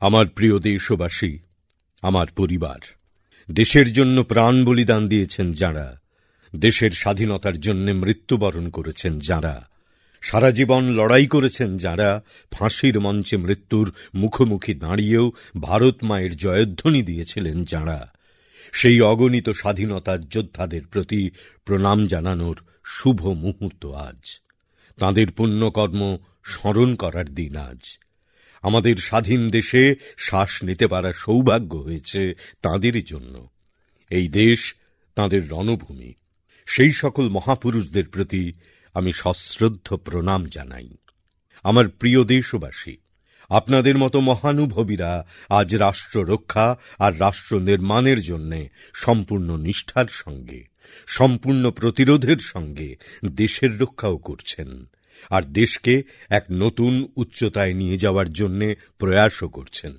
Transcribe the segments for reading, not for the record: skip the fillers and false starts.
আমার প্রিয় দেশবাসী, আমার পরিবার, দেশের জন্য প্রাণ বলিদান দিয়েছেন যাঁরা, দেশের স্বাধীনতার জন্য মৃত্যুবরণ করেছেন যাঁরা, সারা জীবন লড়াই করেছেন যাঁরা, ফাঁসির মঞ্চে মৃত্যুর মুখোমুখি দাঁড়িয়েও ভারত মায়ের জয়ধ্বনি দিয়েছিলেন যাঁরা, সেই অগণিত স্বাধীনতার যোদ্ধাদের প্রতি প্রণাম জানানোর শুভ মুহূর্ত আজ। তাঁদের পুণ্যকর্ম স্মরণ করার দিন আজ। আমাদের স্বাধীন দেশে শ্বাস নিতে পারার সৌভাগ্য হয়েছে তাঁদেরই জন্য। এই দেশ তাঁদের রণভূমি। সেই সকল মহাপুরুষদের প্রতি আমি সশ্রদ্ধ প্রণাম জানাই। আমার প্রিয় দেশবাসী, আপনাদের মতো মহানুভবীরা আজ রাষ্ট্র রক্ষা আর রাষ্ট্র নির্মাণের জন্য সম্পূর্ণ নিষ্ঠার সঙ্গে, সম্পূর্ণ প্রতিরোধের সঙ্গে দেশের রক্ষাও করছেন, আর দেশকে এক নতুন উচ্চতায় নিয়ে যাওয়ার জন্য প্রয়াসও করছেন।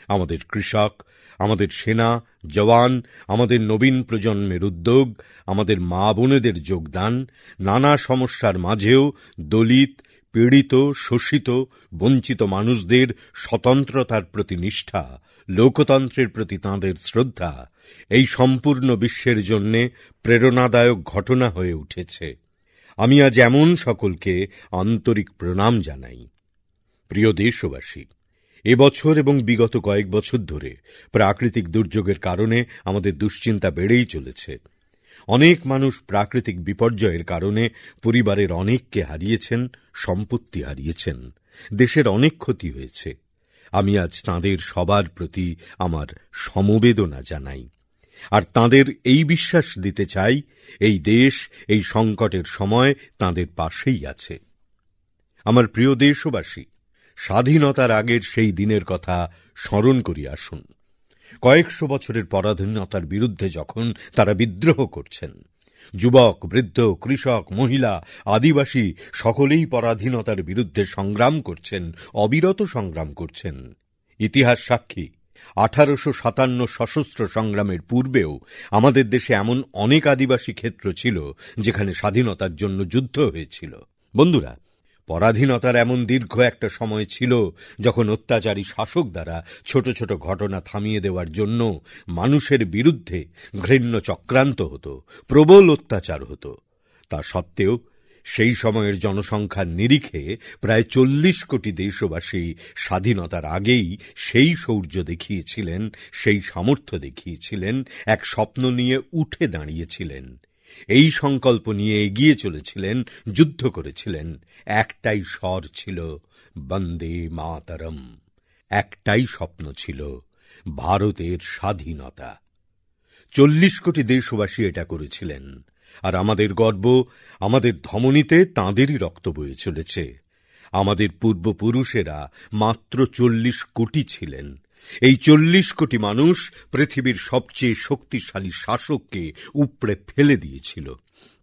আমাদের কৃষক, আমাদের সেনা, জওয়ান, আমাদের নবীন প্রজন্মের উদ্যোগ, আমাদের মা বোনেদের যোগদান, নানা সমস্যার মাঝেও দলিত, পীড়িত, শোষিত, বঞ্চিত মানুষদের স্বতন্ত্রতার প্রতি নিষ্ঠা, লোকতন্ত্রের প্রতি তাঁদের শ্রদ্ধা, এই সম্পূর্ণ বিশ্বের জন্য প্রেরণাদায়ক ঘটনা হয়ে উঠেছে। আমি আজ এমন সকলকে আন্তরিক প্রণাম জানাই। প্রিয় দেশবাসী, এবছর এবং বিগত কয়েক বছর ধরে প্রাকৃতিক দুর্যোগের কারণে আমাদের দুশ্চিন্তা বেড়েই চলেছে। অনেক মানুষ প্রাকৃতিক বিপর্যয়ের কারণে পরিবারের অনেককে হারিয়েছেন, সম্পত্তি হারিয়েছেন, দেশের অনেক ক্ষতি হয়েছে। আমি আজ তাঁদের সবার প্রতি আমার সমবেদনা জানাই, আর তাঁদের এই বিশ্বাস দিতে চাই, এই দেশ এই সংকটের সময় তাঁদের পাশেই আছে। আমার প্রিয় দেশবাসী, স্বাধীনতার আগের সেই দিনের কথা স্মরণ করি আসুন। কয়েকশো বছরের পরাধীনতার বিরুদ্ধে যখন তারা বিদ্রোহ করছেন, যুবক, বৃদ্ধ, কৃষক, মহিলা, আদিবাসী সকলেই পরাধীনতার বিরুদ্ধে সংগ্রাম করছেন, অবিরত সংগ্রাম করছেন। ইতিহাস সাক্ষী, 1857 সশস্ত্র সংগ্রামের পূর্বেও আমাদের দেশে এমন অনেক আদিবাসী ক্ষেত্র ছিল যেখানে স্বাধীনতার জন্য যুদ্ধ হয়েছিল। বন্ধুরা, পরাধীনতার এমন দীর্ঘ একটা সময় ছিল যখন অত্যাচারী শাসক দ্বারা ছোট ছোট ঘটনা থামিয়ে দেওয়ার জন্য মানুষের বিরুদ্ধে ঘৃণ্য চক্রান্ত হতো, প্রবল অত্যাচার হতো। তা সত্ত্বেও সেই সময়ের জনসংখ্যার নিরিখে প্রায় 40 কোটি দেশবাসী স্বাধীনতার আগেই সেই শৌর্য দেখিয়েছিলেন, সেই সামর্থ্য দেখিয়েছিলেন, এক স্বপ্ন নিয়ে উঠে দাঁড়িয়েছিলেন, এই সংকল্প নিয়ে এগিয়ে চলেছিলেন, যুদ্ধ করেছিলেন। একটাই স্বর ছিল, বন্দে মাতরম। একটাই স্বপ্ন ছিল, ভারতের স্বাধীনতা। 40 কোটি দেশবাসী এটা করেছিলেন, আর আমাদের গর্ব, আমাদের ধমনীতে তাঁদেরই রক্ত বয়ে চলেছে। আমাদের পূর্বপুরুষেরা মাত্র 40 কোটি ছিলেন। এই 40 কোটি মানুষ পৃথিবীর সবচেয়ে শক্তিশালী শাসককে উপড়ে ফেলে দিয়েছিল,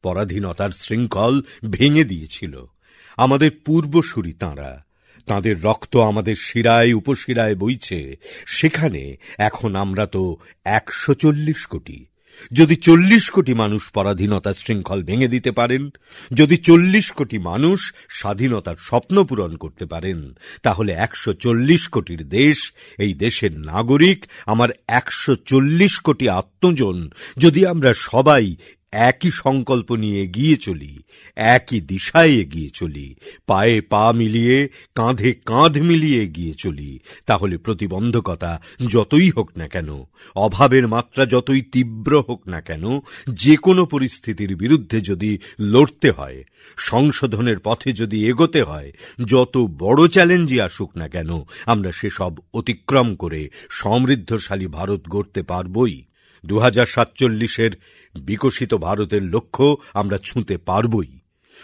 পরাধীনতার শৃঙ্খল ভেঙে দিয়েছিল। আমাদের পূর্বসূরি তাঁরা, তাঁদের রক্ত আমাদের শিরায় উপশিরায় বইছে। সেখানে এখন আমরা তো 140 কোটি। যদি 40 কোটি মানুষ পরাধীনতার শৃঙ্খল ভেঙে দিতে পারেন, যদি 40 কোটি মানুষ স্বাধীনতার স্বপ্ন পূরণ করতে পারেন, তাহলে 140 কোটির দেশ, এই দেশের নাগরিক, আমার 140 কোটি আত্মজন, যদি আমরা সবাই একই সংকল্প নিয়ে এগিয়ে চলি, একই দিশায় এগিয়ে চলি, পায়ে পা মিলিয়ে, কাঁধে কাঁধ মিলিয়ে এগিয়ে চলি, তাহলে প্রতিবন্ধকতা যতই হোক না কেন, অভাবের মাত্রা যতই তীব্র হোক না কেন, যে কোনো পরিস্থিতির বিরুদ্ধে যদি লড়তে হয়, সংশোধনের পথে যদি এগোতে হয়, যত বড় চ্যালেঞ্জই আসুক না কেন, আমরা সেসব অতিক্রম করে সমৃদ্ধশালী ভারত গড়তে পারবই। 2047-এর বিকশিত ভারতের লক্ষ্য আমরা ছুঁতে পারবই।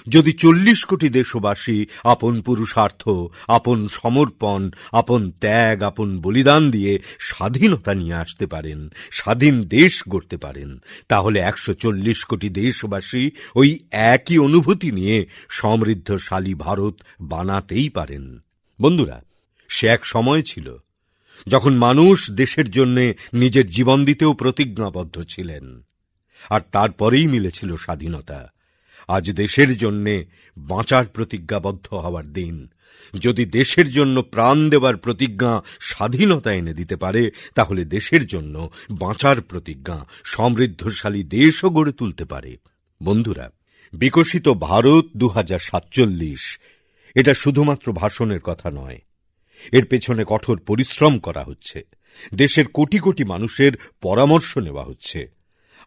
যদি 40 কোটি দেশবাসী আপন পুরুষার্থ, আপন সমর্পণ, আপন ত্যাগ, আপন বলিদান দিয়ে স্বাধীনতা নিয়ে আসতে পারেন, স্বাধীন দেশ গড়তে পারেন, তাহলে 140 কোটি দেশবাসী ওই একই অনুভূতি নিয়ে সমৃদ্ধশালী ভারত বানাতেই পারেন। বন্ধুরা, সে এক সময় ছিল যখন মানুষ দেশের জন্য নিজের জীবন দিতেও প্রতিজ্ঞাবদ্ধ ছিলেন, আর তারপরেই মিলেছিল স্বাধীনতা। আজ দেশের জন্য বাঁচার প্রতিজ্ঞাবদ্ধ হওয়ার দিন, যদি দেশের জন্য প্রাণ দেওয়ার প্রতিজ্ঞা স্বাধীনতা এনে দিতে পারে, তাহলে দেশের জন্য বাঁচার প্রতিজ্ঞা সমৃদ্ধশালী দেশও গড়ে তুলতে পারে। বন্ধুরা, বিকশিত ভারত 2047 এটা শুধুমাত্র ভাষণের কথা নয়, এর পেছনে কঠোর পরিশ্রম করা হচ্ছে, দেশের কোটি কোটি মানুষের পরামর্শ নেওয়া হচ্ছে।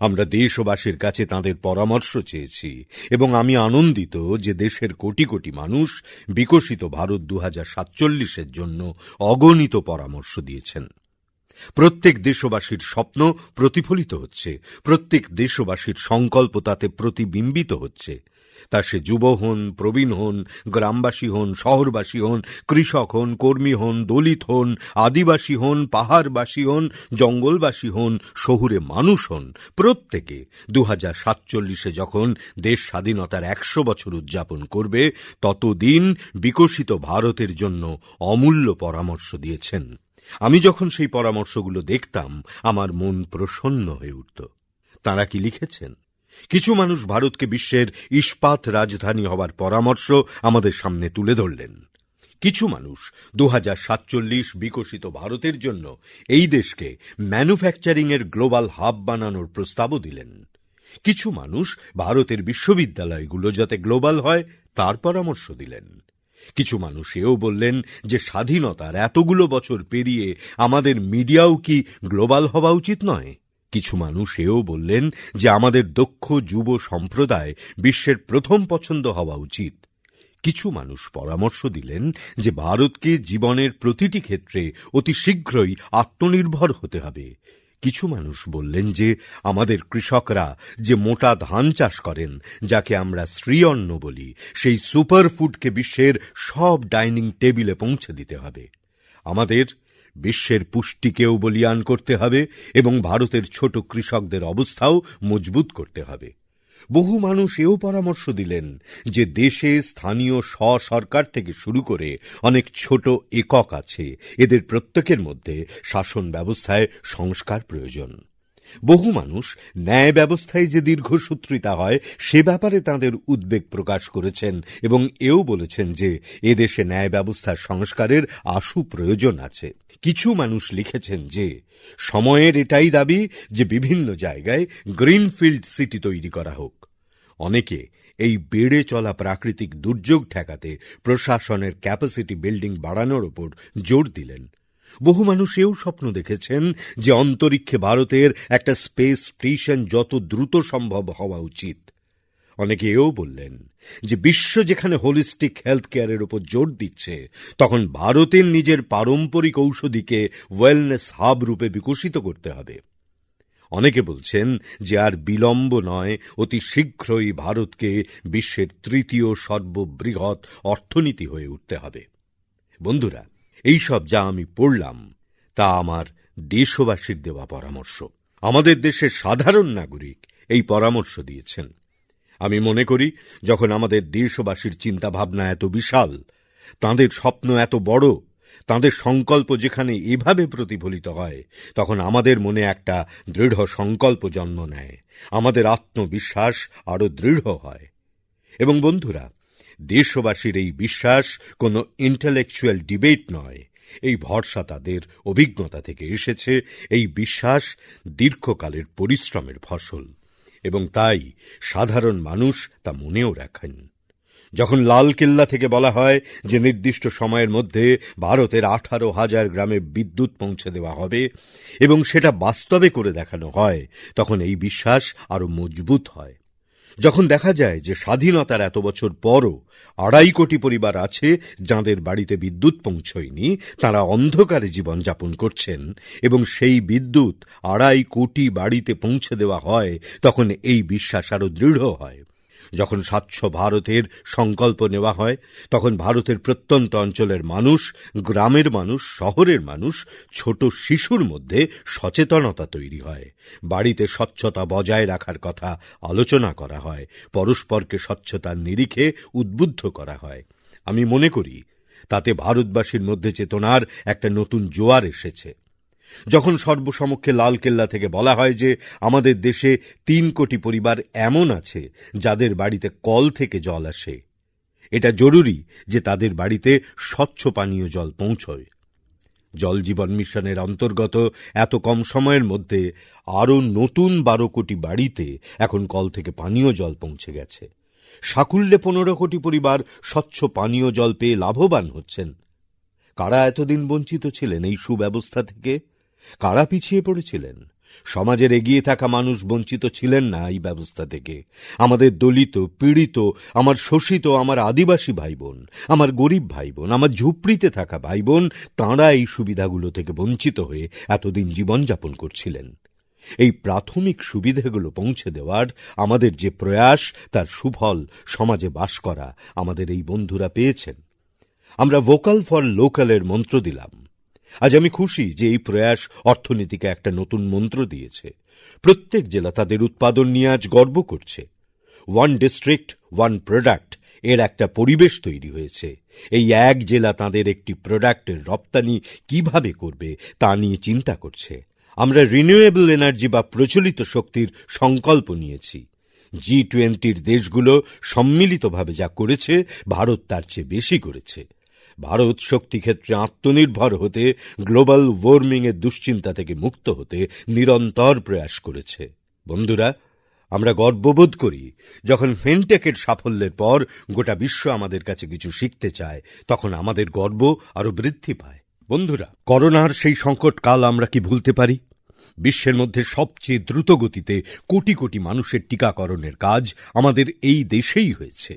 আমরা দেশবাসীর কাছে তাঁদের পরামর্শ চেয়েছি এবং আমি আনন্দিত যে দেশের কোটি কোটি মানুষ বিকশিত ভারত 2047-এর জন্য অগণিত পরামর্শ দিয়েছেন। প্রত্যেক দেশবাসীর স্বপ্ন প্রতিফলিত হচ্ছে, প্রত্যেক দেশবাসীর সংকল্প তাতে প্রতিবিম্বিত হচ্ছে। তা সে যুব হন, প্রবীণ হন, গ্রামবাসী হন, শহরবাসী হন, কৃষক হন, কর্মী হন, দলিত হন, আদিবাসী হন, পাহাড়বাসী হন, জঙ্গলবাসী হন, শহুরে মানুষ হন, প্রত্যেকে 2047-এ যখন দেশ স্বাধীনতার 100 বছর উদযাপন করবে, ততদিন বিকশিত ভারতের জন্য অমূল্য পরামর্শ দিয়েছেন। আমি যখন সেই পরামর্শগুলো দেখতাম, আমার মন প্রসন্ন হয়ে উঠত। তাঁরা কি লিখেছেন? কিছু মানুষ ভারতকে বিশ্বের ইস্পাত রাজধানী হওয়ার পরামর্শ আমাদের সামনে তুলে ধরলেন। কিছু মানুষ 2047 বিকশিত ভারতের জন্য এই দেশকে ম্যানুফ্যাকচারিং এর গ্লোবাল হাব বানানোর প্রস্তাবও দিলেন। কিছু মানুষ ভারতের বিশ্ববিদ্যালয়গুলো যাতে গ্লোবাল হয় তার পরামর্শ দিলেন। কিছু মানুষ এও বললেন যে স্বাধীনতার এতগুলো বছর পেরিয়ে আমাদের মিডিয়াও কি গ্লোবাল হওয়া উচিত নয়? কিছু মানুষ এও বললেন যে আমাদের দক্ষ যুব সম্প্রদায় বিশ্বের প্রথম পছন্দ হওয়া উচিত। কিছু মানুষ পরামর্শ দিলেন যে ভারতকে জীবনের প্রতিটি ক্ষেত্রে অতি শীঘ্রই আত্মনির্ভর হতে হবে। কিছু মানুষ বললেন যে আমাদের কৃষকরা যে মোটা ধান চাষ করেন, যাকে আমরা শ্রীঅন্ন বলি, সেই সুপার ফুডকে বিশ্বের সব ডাইনিং টেবিলে পৌঁছে দিতে হবে। আমাদের বিশ্বের পুষ্টিকেও বলীয়ান করতে হবে এবং ভারতের ছোট কৃষকদের অবস্থাও মজবুত করতে হবে। বহু মানুষ এও পরামর্শ দিলেন যে দেশে স্থানীয় স্ব-সরকার থেকে শুরু করে অনেক ছোট একক আছে, এদের প্রত্যেকের মধ্যে শাসন ব্যবস্থায় সংস্কার প্রয়োজন। বহু মানুষ ন্যায় ব্যবস্থায় যে দীর্ঘসূত্রিতা হয় সে ব্যাপারে তাঁদের উদ্বেগ প্রকাশ করেছেন এবং এও বলেছেন যে এদেশে ন্যায় ব্যবস্থার সংস্কারের আশু প্রয়োজন আছে। কিছু মানুষ লিখেছেন যে সময়ের এটাই দাবি যে বিভিন্ন জায়গায় গ্রিনফিল্ড সিটি তৈরি করা হোক। অনেকে এই বেড়ে চলা প্রাকৃতিক দুর্যোগ ঠেকাতে প্রশাসনের ক্যাপাসিটি বিল্ডিং বাড়ানোর উপর জোর দিলেন। বহু মানুষ এও স্বপ্ন দেখেছেন যে অন্তরিক্ষে ভারতের একটা স্পেস স্টেশন যত দ্রুত সম্ভব হওয়া উচিত। অনেকে এও বললেন যে বিশ্ব যেখানে হোলিস্টিক হেলথ কেয়ারের উপর জোর দিচ্ছে, তখন ভারতের নিজের পারম্পরিক ঔষধিকে ওয়েলনেস হাব রূপে বিকশিত করতে হবে। অনেকে বলছেন যে আর বিলম্ব নয়, অতি শীঘ্রই ভারতকে বিশ্বের তৃতীয় সর্ববৃহৎ অর্থনীতি হয়ে উঠতে হবে। বন্ধুরা, এই সব যা আমি পড়লাম তা আমার দেশবাসীর দেওয়া পরামর্শ। আমাদের দেশের সাধারণ নাগরিক এই পরামর্শ দিয়েছেন। আমি মনে করি যখন আমাদের দেশবাসীর চিন্তাভাবনা এত বিশাল, তাঁদের স্বপ্ন এত বড়, তাঁদের সংকল্প যেখানে এভাবে প্রতিফলিত হয়, তখন আমাদের মনে একটা দৃঢ় সংকল্প জন্ম নেয়, আমাদের আত্মবিশ্বাস আরো দৃঢ় হয়। এবং বন্ধুরা, দেশবাসীর এই বিশ্বাস কোনো ইন্টেলেকচুয়াল ডিবেট নয়, এই ভরসা তাদের অভিজ্ঞতা থেকে এসেছে। এই বিশ্বাস দীর্ঘকালের পরিশ্রমের ফসল এবং তাই সাধারণ মানুষ তা মনেও রাখেন। যখন লালকেল্লা থেকে বলা হয় যে নির্দিষ্ট সময়ের মধ্যে ভারতের 18,000 গ্রামে বিদ্যুৎ পৌঁছে দেওয়া হবে এবং সেটা বাস্তবে করে দেখানো হয়, তখন এই বিশ্বাস আরো মজবুত হয়। যখন দেখা যায় যে স্বাধীনতার এত বছর পরও 2.5 কোটি পরিবার আছে যাঁদের বাড়িতে বিদ্যুৎ পৌঁছয়নি, তাঁরা অন্ধকারে জীবনযাপন করছেন এবং সেই বিদ্যুৎ 2.5 কোটি বাড়িতে পৌঁছে দেওয়া হয়, তখন এই বিশ্বাস আরো দৃঢ় হয়। যখন স্বচ্ছ ভারতের সংকল্প নেওয়া হয়, তখন ভারতের প্রত্যন্ত অঞ্চলের মানুষ, গ্রামের মানুষ, শহরের মানুষ, ছোট শিশুর মধ্যে সচেতনতা তৈরি হয়। বাড়িতে স্বচ্ছতা বজায় রাখার কথা আলোচনা করা হয়, পরস্পরকে স্বচ্ছতার নিরিখে উদ্বুদ্ধ করা হয়। আমি মনে করি তাতে ভারতবাসীর মধ্যে চেতনার একটা নতুন জোয়ার এসেছে। যখন সর্বসমক্ষে লালকেল্লা থেকে বলা হয় যে আমাদের দেশে 3 কোটি পরিবার এমন আছে যাদের বাড়িতে কল থেকে জল আসে, এটা জরুরি যে তাদের বাড়িতে স্বচ্ছ পানীয় জল পৌঁছয়। জল জীবন মিশনের অন্তর্গত এত কম সময়ের মধ্যে আরও নতুন 12 কোটি বাড়িতে এখন কল থেকে পানীয় জল পৌঁছে গেছে। সাকুল্যে 15 কোটি পরিবার স্বচ্ছ পানীয় জল পেয়ে লাভবান হচ্ছেন। কারা এতদিন বঞ্চিত ছিলেন এই সুব্যবস্থা থেকে? কারা পিছিয়ে পড়েছিলেন? সমাজের এগিয়ে থাকা মানুষ বঞ্চিত ছিলেন না এই ব্যবস্থা থেকে। আমাদের দলিত, পীড়িত, আমার শোষিত, আমার আদিবাসী ভাই বোন, আমার গরিব ভাই বোন, আমার ঝুপড়িতে থাকা ভাই বোন, তাঁরা এই সুবিধাগুলো থেকে বঞ্চিত হয়ে এতদিন জীবনযাপন করছিলেন। এই প্রাথমিক সুবিধাগুলো পৌঁছে দেওয়ার আমাদের যে প্রয়াস, তার সুফল সমাজে বাস করা আমাদের এই বন্ধুরা পেয়েছেন। আমরা ভোকাল ফর লোকালের মন্ত্র দিলাম। আজ আমি খুশি যে এই প্রয়াস অর্থনীতিকে একটা নতুন মন্ত্র দিয়েছে। প্রত্যেক জেলা তাদের উৎপাদন নিয়ে আজ গর্ব করছে। ওয়ান ডিস্ট্রিক্ট ওয়ান প্রোডাক্ট এর একটা পরিবেশ তৈরি হয়েছে। এই এক জেলা তাদের একটি প্রোডাক্টের রপ্তানি কিভাবে করবে তা নিয়ে চিন্তা করছে। আমরা রিনিউয়েবল এনার্জি বা প্রচলিত শক্তির সংকল্প নিয়েছি। G20-র দেশগুলো সম্মিলিতভাবে যা করেছে, ভারত তার চেয়ে বেশি করেছে। ভারত শক্তি ক্ষেত্রে আত্মনির্ভর হতে, গ্লোবাল ওয়ার্মিং এর দুশ্চিন্তা থেকে মুক্ত হতে নিরন্তর প্রয়াস করেছে। বন্ধুরা, আমরা গর্ববোধ করি যখন ফিনটেকের সাফল্যের পর গোটা বিশ্ব আমাদের কাছে কিছু শিখতে চায়, তখন আমাদের গর্ব আরো বৃদ্ধি পায়। বন্ধুরা, করোনার সেই সংকটকাল আমরা কি ভুলতে পারি? বিশ্বের মধ্যে সবচেয়ে দ্রুত গতিতে কোটি কোটি মানুষের টিকাকরণের কাজ আমাদের এই দেশেই হয়েছে।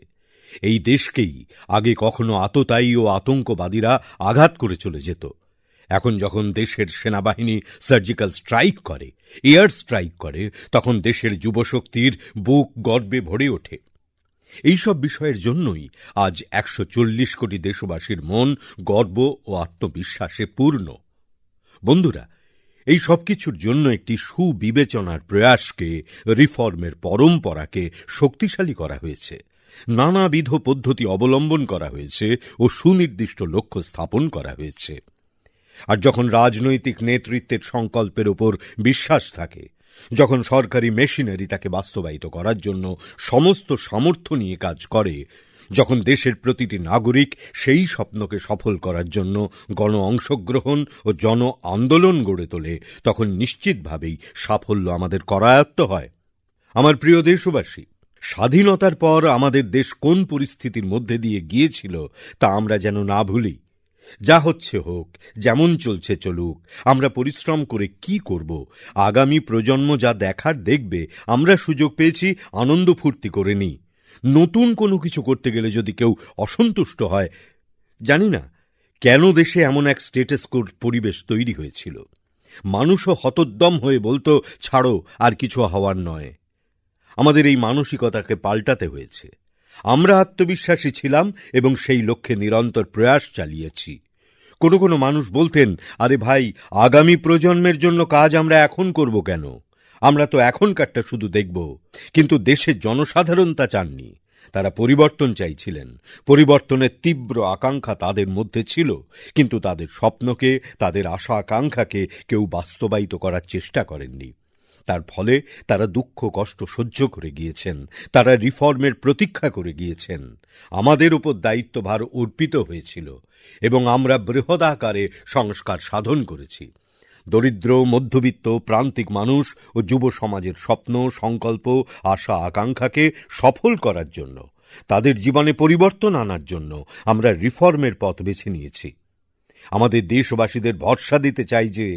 এই দেশকেই আগে কখনো আততায়ী ও আতঙ্কবাদীরা আঘাত করে চলে যেত। এখন যখন দেশের সেনাবাহিনী সার্জিক্যাল স্ট্রাইক করে, এয়ার স্ট্রাইক করে, তখন দেশের যুবশক্তির বুক গর্বে ভরে ওঠে। এইসব বিষয়ের জন্যই আজ 140 কোটি দেশবাসীর মন গর্ব ও আত্মবিশ্বাসে পূর্ণ। বন্ধুরা, এই সবকিছুর জন্য একটি সুবিবেচনার প্রয়াসকে, রিফর্মের পরম্পরাকে শক্তিশালী করা হয়েছে। নানাবিধ পদ্ধতি অবলম্বন করা হয়েছে ও সুনির্দিষ্ট লক্ষ্য স্থাপন করা হয়েছে। আর যখন রাজনৈতিক নেতৃত্বের সংকল্পের উপর বিশ্বাস থাকে, যখন সরকারি মেশিনারি তাকে বাস্তবায়িত করার জন্য সমস্ত সামর্থ্য নিয়ে কাজ করে, যখন দেশের প্রতিটি নাগরিক সেই স্বপ্নকে সফল করার জন্য গণ অংশগ্রহণ ও জন আন্দোলন গড়ে তোলে, তখন নিশ্চিতভাবেই সাফল্য আমাদের করায়ত্ত হয়। আমার প্রিয় দেশবাসী, স্বাধীনতার পর আমাদের দেশ কোন পরিস্থিতির মধ্যে দিয়ে গিয়েছিল তা আমরা যেন না ভুলি। যা হচ্ছে হোক, যেমন চলছে চলুক, আমরা পরিশ্রম করে কি করব, আগামী প্রজন্ম যা দেখার দেখবে, আমরা সুযোগ পেয়েছি আনন্দ ফুর্তি করে নিই। নতুন কোনো কিছু করতে গেলে যদি কেউ অসন্তুষ্ট হয়, জানি না কেন দেশে এমন এক স্ট্যাটাস কোর পরিবেশ তৈরি হয়েছিল। মানুষও হতোদ্যম হয়ে বলতো, ছাড়ো, আর কিছু হওয়ার নয়। আমাদের এই মানসিকতাকে পাল্টাতে হয়েছে। আমরা আত্মবিশ্বাসী ছিলাম এবং সেই লক্ষ্যে নিরন্তর প্রয়াস চালিয়েছি। কোনো কোনো মানুষ বলতেন, আরে ভাই, আগামী প্রজন্মের জন্য কাজ আমরা এখন করব কেন? আমরা তো এখনকারটা শুধু দেখব। কিন্তু দেশের জনসাধারণ তা চাননি। তারা পরিবর্তন চাইছিলেন। পরিবর্তনের তীব্র আকাঙ্ক্ষা তাদের মধ্যে ছিল, কিন্তু তাদের স্বপ্নকে, তাদের আশা আকাঙ্ক্ষাকে কেউ বাস্তবায়িত করার চেষ্টা করেননি। তার ফলে তারা দুঃখ কষ্ট সহ্য করে গিয়েছেন। তারা রিফর্মের প্রতীক্ষা করে গিয়েছেন। আমাদের উপর দায়িত্বভার অর্পিত হয়েছিল এবং আমরা বৃহদাকারে সংস্কার সাধন করেছি। দরিদ্র, মধ্যবিত্ত, প্রান্তিক মানুষ ও যুব সমাজের স্বপ্ন, সংকল্প, আশা আকাঙ্ক্ষাকে সফল করার জন্য, তাদের জীবনে পরিবর্তন আনার জন্য আমরা রিফর্মের পথ বেছে নিয়েছি। আমাদের দেশবাসীদের ভরসা দিতে চাই যে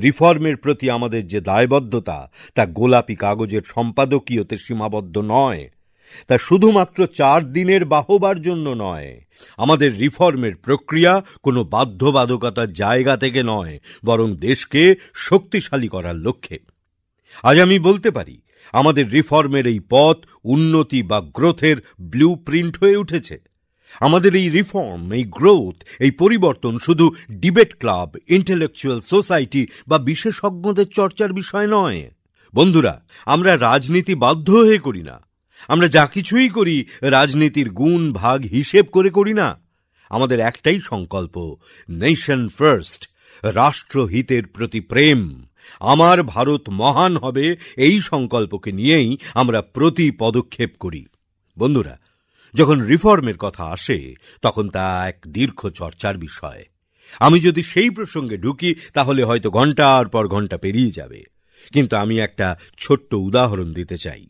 রিফর্মের প্রতি আমাদের যে দায়বদ্ধতা, তা গোলাপি কাগজের সম্পাদকীয়তে সীমাবদ্ধ নয়। তা শুধুমাত্র 4 দিনের বাহবার জন্য নয়। আমাদের রিফর্মের প্রক্রিয়া কোনো বাধ্যবাধকতার জায়গা থেকে নয়, বরং দেশকে শক্তিশালী করার লক্ষ্যে। আজ আমি বলতে পারি, আমাদের রিফর্মের এই পথ উন্নতি বা গ্রোথের ব্লু প্রিন্ট হয়ে উঠেছে। আমাদের এই রিফর্ম, এই গ্রোথ, এই পরিবর্তন শুধু ডিবেট ক্লাব, ইন্টেলেকচুয়াল সোসাইটি বা বিশেষজ্ঞদের চর্চার বিষয় নয়। বন্ধুরা, আমরা রাজনীতি বাধ্য হয়ে করি না। আমরা যা কিছুই করি রাজনীতির গুণ ভাগ হিসেব করে করি না। আমাদের একটাই সংকল্প, নেশন ফার্স্ট, রাষ্ট্রহিতের প্রতি প্রেম। আমার ভারত মহান হবে, এই সংকল্পকে নিয়েই আমরা প্রতি পদক্ষেপ করি। বন্ধুরা, যখন রিফর্মের কথা আসে তখন তা এক দীর্ঘ চর্চার বিষয়। আমি যদি সেই প্রসঙ্গে ঢুকি তাহলে হয়তো ঘন্টার পর ঘন্টা পেরিয়ে যাবে, কিন্তু আমি একটা ছোট্ট উদাহরণ দিতে চাই।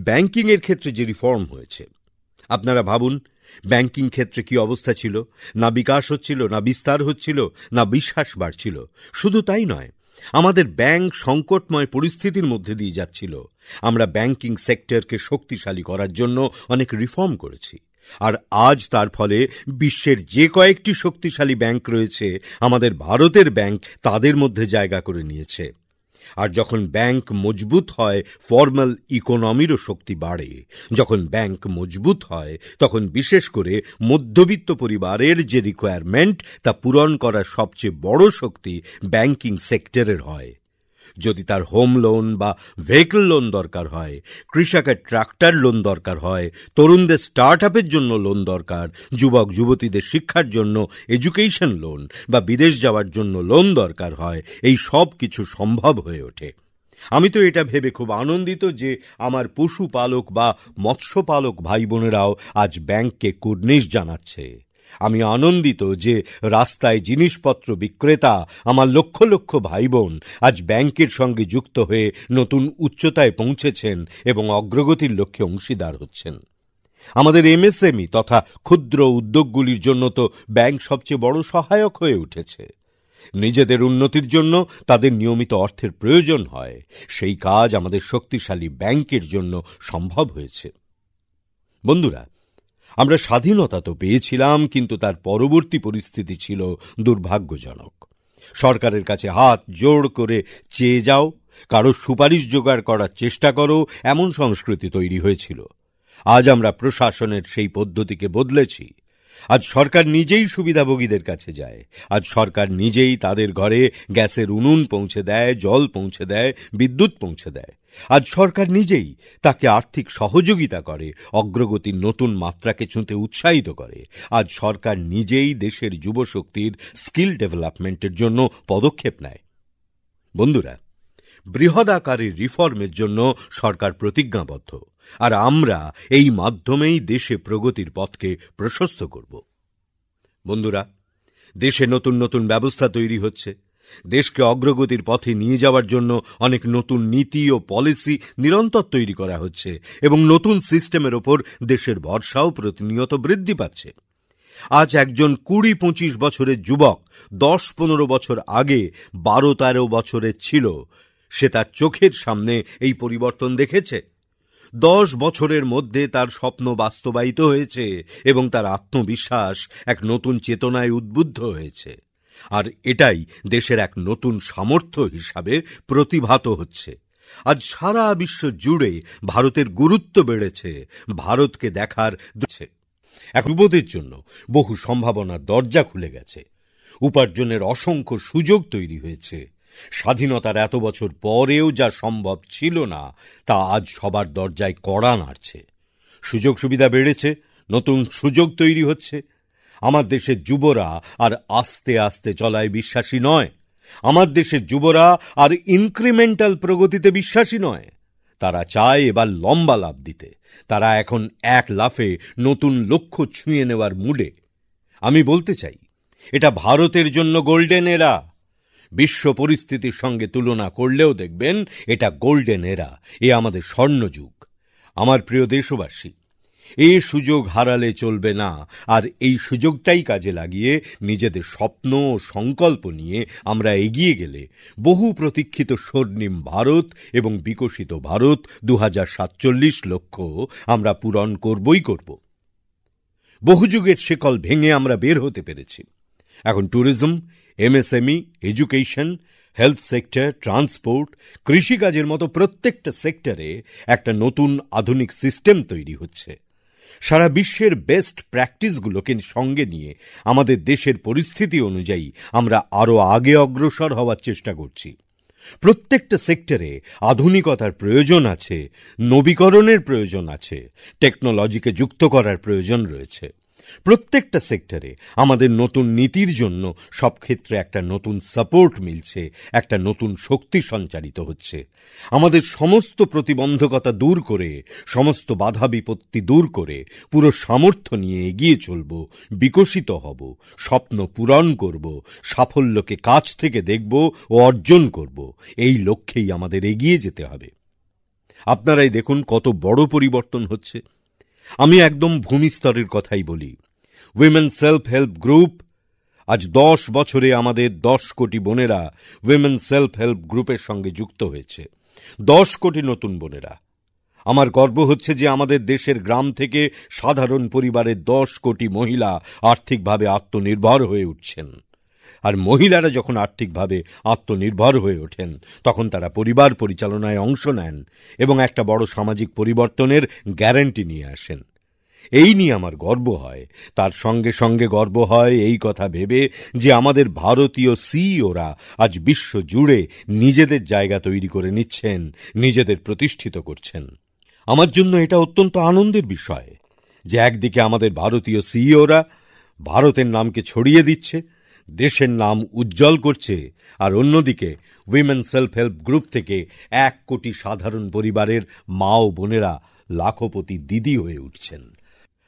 ব্যাংকিং এর ক্ষেত্রে যে রিফর্ম হয়েছে, আপনারা ভাবুন ব্যাংকিং ক্ষেত্রে কি অবস্থা ছিল। না বিকাশ হচ্ছিল, না বিস্তার হচ্ছিল, না বিশ্বাস বাড়ছিল। শুধু তাই নয়, আমাদের ব্যাংক সংকটময় পরিস্থিতির মধ্যে দিয়ে যাচ্ছিল। আমরা ব্যাংকিং সেক্টরকে শক্তিশালী করার জন্য অনেক রিফর্ম করেছি, আর আজ তার ফলে বিশ্বের যে কয়েকটি শক্তিশালী ব্যাংক রয়েছে, আমাদের ভারতের ব্যাংক তাদের মধ্যে জায়গা করে নিয়েছে। আর যখন ব্যাংক মজবুত হয়, ফর্মাল ইকোনমিরও শক্তি বাড়ে। যখন ব্যাংক মজবুত হয়, তখন বিশেষ করে মধ্যবিত্ত পরিবারের যে রিকোয়ারমেন্ট তা পূরণ করার সবচেয়ে বড় শক্তি ব্যাংকিং সেক্টরের হয়। যদি তার হোম লোন বা ভেহিকল লোন দরকার হয়, কৃষকের ট্রাক্টর লোন দরকার হয়, তরুণদের স্টার্ট আপের জন্য লোন দরকার, যুবক যুবতীদের শিক্ষার জন্য এডুকেশন লোন বা বিদেশ যাওয়ার জন্য লোন দরকার হয়, এই সব কিছু সম্ভব হয়ে ওঠে। আমি তো এটা ভেবে খুব আনন্দিত যে আমার পশুপালক বা মৎস্যপালক ভাই বোনেরাও আজ ব্যাংককে কুর্নিশ জানাচ্ছে। আমি আনন্দিত যে রাস্তায় জিনিসপত্র বিক্রেতা আমার লক্ষ লক্ষ ভাই বোন আজ ব্যাংকের সঙ্গে যুক্ত হয়ে নতুন উচ্চতায় পৌঁছেছেন এবং অগ্রগতির লক্ষ্যে অংশীদার হচ্ছেন। আমাদের এমএসএমই তথা ক্ষুদ্র উদ্যোগগুলির জন্য তো ব্যাংক সবচেয়ে বড় সহায়ক হয়ে উঠেছে। নিজেদের উন্নতির জন্য তাদের নিয়মিত অর্থের প্রয়োজন হয়, সেই কাজ আমাদের শক্তিশালী ব্যাংকের জন্য সম্ভব হয়েছে। বন্ধুরা, আমরা স্বাধীনতা তো পেয়েছিলাম, কিন্তু তার পরবর্তী পরিস্থিতি ছিল দুর্ভাগ্যজনক। সরকারের কাছে হাত জোড় করে চেয়ে যাও, কারো সুপারিশ জোগাড় করার চেষ্টা করো, এমন সংস্কৃতি তৈরি হয়েছিল। আজ আমরা প্রশাসনের সেই পদ্ধতিকে বদলেছি। আজ সরকার নিজেই সুবিধাভোগীদের কাছে যায়। আজ সরকার নিজেই তাদের ঘরে গ্যাসের উনুন পৌঁছে দেয়, জল পৌঁছে দেয়, বিদ্যুৎ পৌঁছে দেয়। আজ সরকার নিজেই তাকে আর্থিক সহযোগিতা করে, অগ্রগতির নতুন মাত্রাকে ছুঁতে উৎসাহিত করে। আজ সরকার নিজেই দেশের যুবশক্তির স্কিল ডেভেলপমেন্টের জন্য পদক্ষেপ নেয়। বন্ধুরা, বৃহদাকারের রিফর্মের জন্য সরকার প্রতিজ্ঞাবদ্ধ, আর আমরা এই মাধ্যমেই দেশে প্রগতির পথকে প্রশস্ত করব। বন্ধুরা, দেশে নতুন নতুন ব্যবস্থা তৈরি হচ্ছে। দেশকে অগ্রগতির পথে নিয়ে যাওয়ার জন্য অনেক নতুন নীতি ও পলিসি নিরন্তর তৈরি করা হচ্ছে, এবং নতুন সিস্টেমের ওপর দেশের ভরসাও প্রতিনিয়ত বৃদ্ধি পাচ্ছে। আজ একজন ২০-২৫ বছরের যুবক ১০-১৫ বছর আগে ১২-১৩ বছরের ছিল, সে তার চোখের সামনে এই পরিবর্তন দেখেছে। ১০ বছরের মধ্যে তার স্বপ্ন বাস্তবায়িত হয়েছে এবং তার আত্মবিশ্বাস এক নতুন চেতনায় উদ্বুদ্ধ হয়েছে। আর এটাই দেশের এক নতুন সামর্থ্য হিসাবে প্রতিভাত হচ্ছে। আজ সারা বিশ্ব জুড়ে ভারতের গুরুত্ব বেড়েছে, ভারতকে দেখার এক যুবদের জন্য বহু সম্ভাবনার দরজা খুলে গেছে। উপার্জনের অসংখ্য সুযোগ তৈরি হয়েছে। স্বাধীনতার এত বছর পরেও যা সম্ভব ছিল না, তা আজ সবার দরজায় কড়া নাড়ছে। সুযোগ সুবিধা বেড়েছে, নতুন সুযোগ তৈরি হচ্ছে। আমার দেশের যুবরা আর আস্তে আস্তে চলায় বিশ্বাসী নয়। আমার দেশের যুবরা আর ইনক্রিমেন্টাল প্রগতিতে বিশ্বাসী নয়। তারা চায় এবার লম্বা লাফ দিতে। তারা এখন এক লাফে নতুন লক্ষ্য ছুঁয়ে নেওয়ার মুডে। আমি বলতে চাই, এটা ভারতের জন্য গোল্ডেন এরা। বিশ্ব পরিস্থিতির সঙ্গে তুলনা করলেও দেখবেন এটা গোল্ডেন এরা। এ আমাদের স্বর্ণযুগ। আমার প্রিয় দেশবাসী, এই সুযোগ হারালে চলবে না। আর এই সুযোগটাই কাজে লাগিয়ে নিজেদের স্বপ্ন ও সংকল্প নিয়ে আমরা এগিয়ে গেলে বহু প্রতীক্ষিত স্বর্ণিম ভারত এবং বিকশিত ভারত ২০৪৭ লক্ষ্য আমরা পূরণ করবই করব। বহু যুগের শেকল ভেঙে আমরা বের হতে পেরেছি। এখন tourism, MSME, education, health sector, transport, কৃষিকাজের মতো প্রত্যেকটা সেক্টরে একটা নতুন আধুনিক সিস্টেম তৈরি হচ্ছে। সারা বিশ্বের বেস্ট প্র্যাকটিসগুলোকে সঙ্গে নিয়ে আমাদের দেশের পরিস্থিতি অনুযায়ী আমরা আরো আগে অগ্রসর হওয়ার চেষ্টা করছি। প্রত্যেকটা সেক্টরে আধুনিকতার প্রয়োজন আছে, নবীকরণের প্রয়োজন আছে, টেকনোলজিকে যুক্ত করার প্রয়োজন রয়েছে। প্রত্যেকটা সেক্টরে আমাদের নতুন নীতির জন্য সব ক্ষেত্রে একটা নতুন সাপোর্ট মিলছে, একটা নতুন শক্তি সঞ্চারিত হচ্ছে। আমাদের সমস্ত প্রতিবন্ধকতা দূর করে, সমস্ত বাধা বিপত্তি দূর করে পুরো সামর্থ্য নিয়ে এগিয়ে চলব, বিকশিত হব, স্বপ্ন পূরণ করব, সাফল্যকে কাছ থেকে দেখব ও অর্জন করব। এই লক্ষ্যেই আমাদের এগিয়ে যেতে হবে। আপনারাই দেখুন কত বড় পরিবর্তন হচ্ছে। আমি একদম ভূমিস্তরের কথাই বলি। উইমেন সেলফ হেল্প গ্রুপ, আজ 10 বছরে আমাদের 10 কোটি বোনেরা উইমেন সেলফ হেল্প গ্রুপের সঙ্গে যুক্ত হয়েছে। 10 কোটি নতুন বোনেরা। আমার গর্ব হচ্ছে যে আমাদের দেশের গ্রাম থেকে সাধারণ পরিবারের 10 কোটি মহিলা আর্থিকভাবে আত্মনির্ভর হয়ে উঠছেন। আর মহিলারা যখন আর্থিকভাবে আত্মনির্ভর হয়ে ওঠেন, তখন তারা পরিবার পরিচালনায় অংশ নেন এবং একটা বড় সামাজিক পরিবর্তনের গ্যারান্টি নিয়ে আসেন। এই নিয়ে আমার গর্ব হয়। তার সঙ্গে সঙ্গে গর্ব হয় এই কথা ভেবে যে আমাদের ভারতীয় সিইওরা আজ বিশ্ব জুড়ে নিজেদের জায়গা তৈরি করে নিচ্ছেন, নিজেদের প্রতিষ্ঠিত করছেন। আমার জন্য এটা অত্যন্ত আনন্দের বিষয় যে একদিকে আমাদের ভারতীয় সিইওরা ভারতের নামকে ছড়িয়ে দিচ্ছে, দেশের নাম উজ্জ্বল করছে, আর অন্যদিকে উইমেন সেলফ হেল্প গ্রুপ থেকে 1 কোটি সাধারণ পরিবারের মা ও বোনেরা লাখপতি দিদি হয়ে উঠছেন।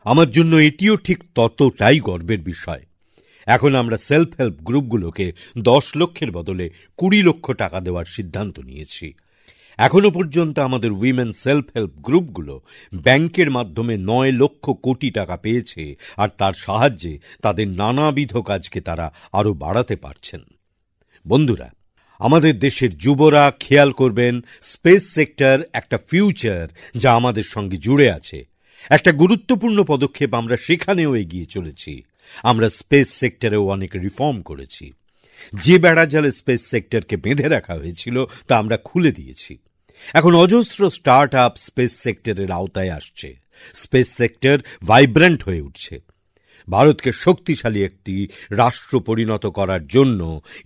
আমার জন্য এটিও ঠিক ততটাই গর্বের বিষয়। এখন আমরা সেলফ হেল্প গ্রুপগুলোকে 10 লক্ষের বদলে 20 লক্ষ টাকা দেওয়ার সিদ্ধান্ত নিয়েছি। এখনো পর্যন্ত আমাদের উইমেন সেলফ হেল্প গ্রুপগুলো ব্যাংকের মাধ্যমে 9 লক্ষ কোটি টাকা পেয়েছে, আর তার সাহায্যে তাদের নানাবিধ কাজকে তারা আরো বাড়াতে পারছেন। বন্ধুরা, আমাদের দেশের যুবরা খেয়াল করবেন, স্পেস সেক্টর একটা ফিউচার যা আমাদের সঙ্গে জুড়ে আছে। একটা গুরুত্বপূর্ণ পদক্ষেপ আমরা সেখানেও এগিয়ে চলেছি। আমরা স্পেস সেক্টরেও অনেক রিফর্ম করেছি। যে বেড়াজালে স্পেস সেক্টরকে বেঁধে রাখা হয়েছিল তা আমরা খুলে দিয়েছি। এখন অজস্র স্টার্ট আপ স্পেস সেক্টরের আওতায় আসছে। স্পেস সেক্টর ভাইব্রেন্ট হয়ে উঠছে। ভারতকে শক্তিশালী একটি রাষ্ট্র পরিণত করার জন্য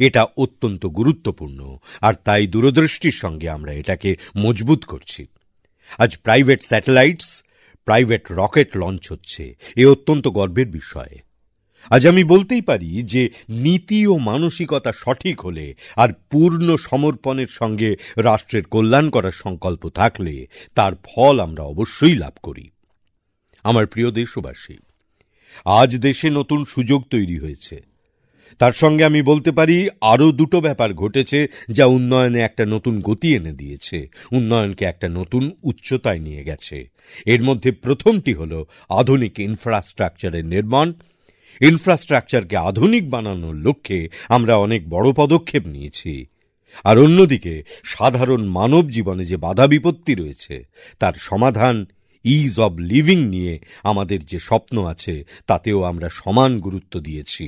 এটা অত্যন্ত গুরুত্বপূর্ণ, আর তাই দূরদৃষ্টির সঙ্গে আমরা এটাকে মজবুত করছি। আজ private satellites, private rocket launch হচ্ছে। এ অত্যন্ত গর্বের বিষয়। আজ আমি বলতেই পারি যে নীতি ও মানসিকতা সঠিক হলে আর পূর্ণ সমর্পণের সঙ্গে রাষ্ট্রের কল্যাণ করার সংকল্প থাকলে তার ফল আমরা অবশ্যই লাভ করি। আমার প্রিয় দেশবাসী, আজ দেশে নতুন সুযোগ তৈরি হয়েছে। তার সঙ্গে আমি বলতে পারি আরও 2টো ব্যাপার ঘটেছে যা উন্নয়নে একটা নতুন গতি এনে দিয়েছে, উন্নয়নকে একটা নতুন উচ্চতায় নিয়ে গেছে। এর মধ্যে প্রথমটি হলো আধুনিক ইনফ্রাস্ট্রাকচারের নির্মাণ। ইনফ্রাস্ট্রাকচারকে আধুনিক বানানোর লক্ষ্যে আমরা অনেক বড় পদক্ষেপ নিয়েছি। আর অন্যদিকে সাধারণ মানব জীবনে যে বাধা বিপত্তি রয়েছে তার সমাধান, ইজ অব লিভিং নিয়ে আমাদের যে স্বপ্ন আছে তাতেও আমরা সমান গুরুত্ব দিয়েছি।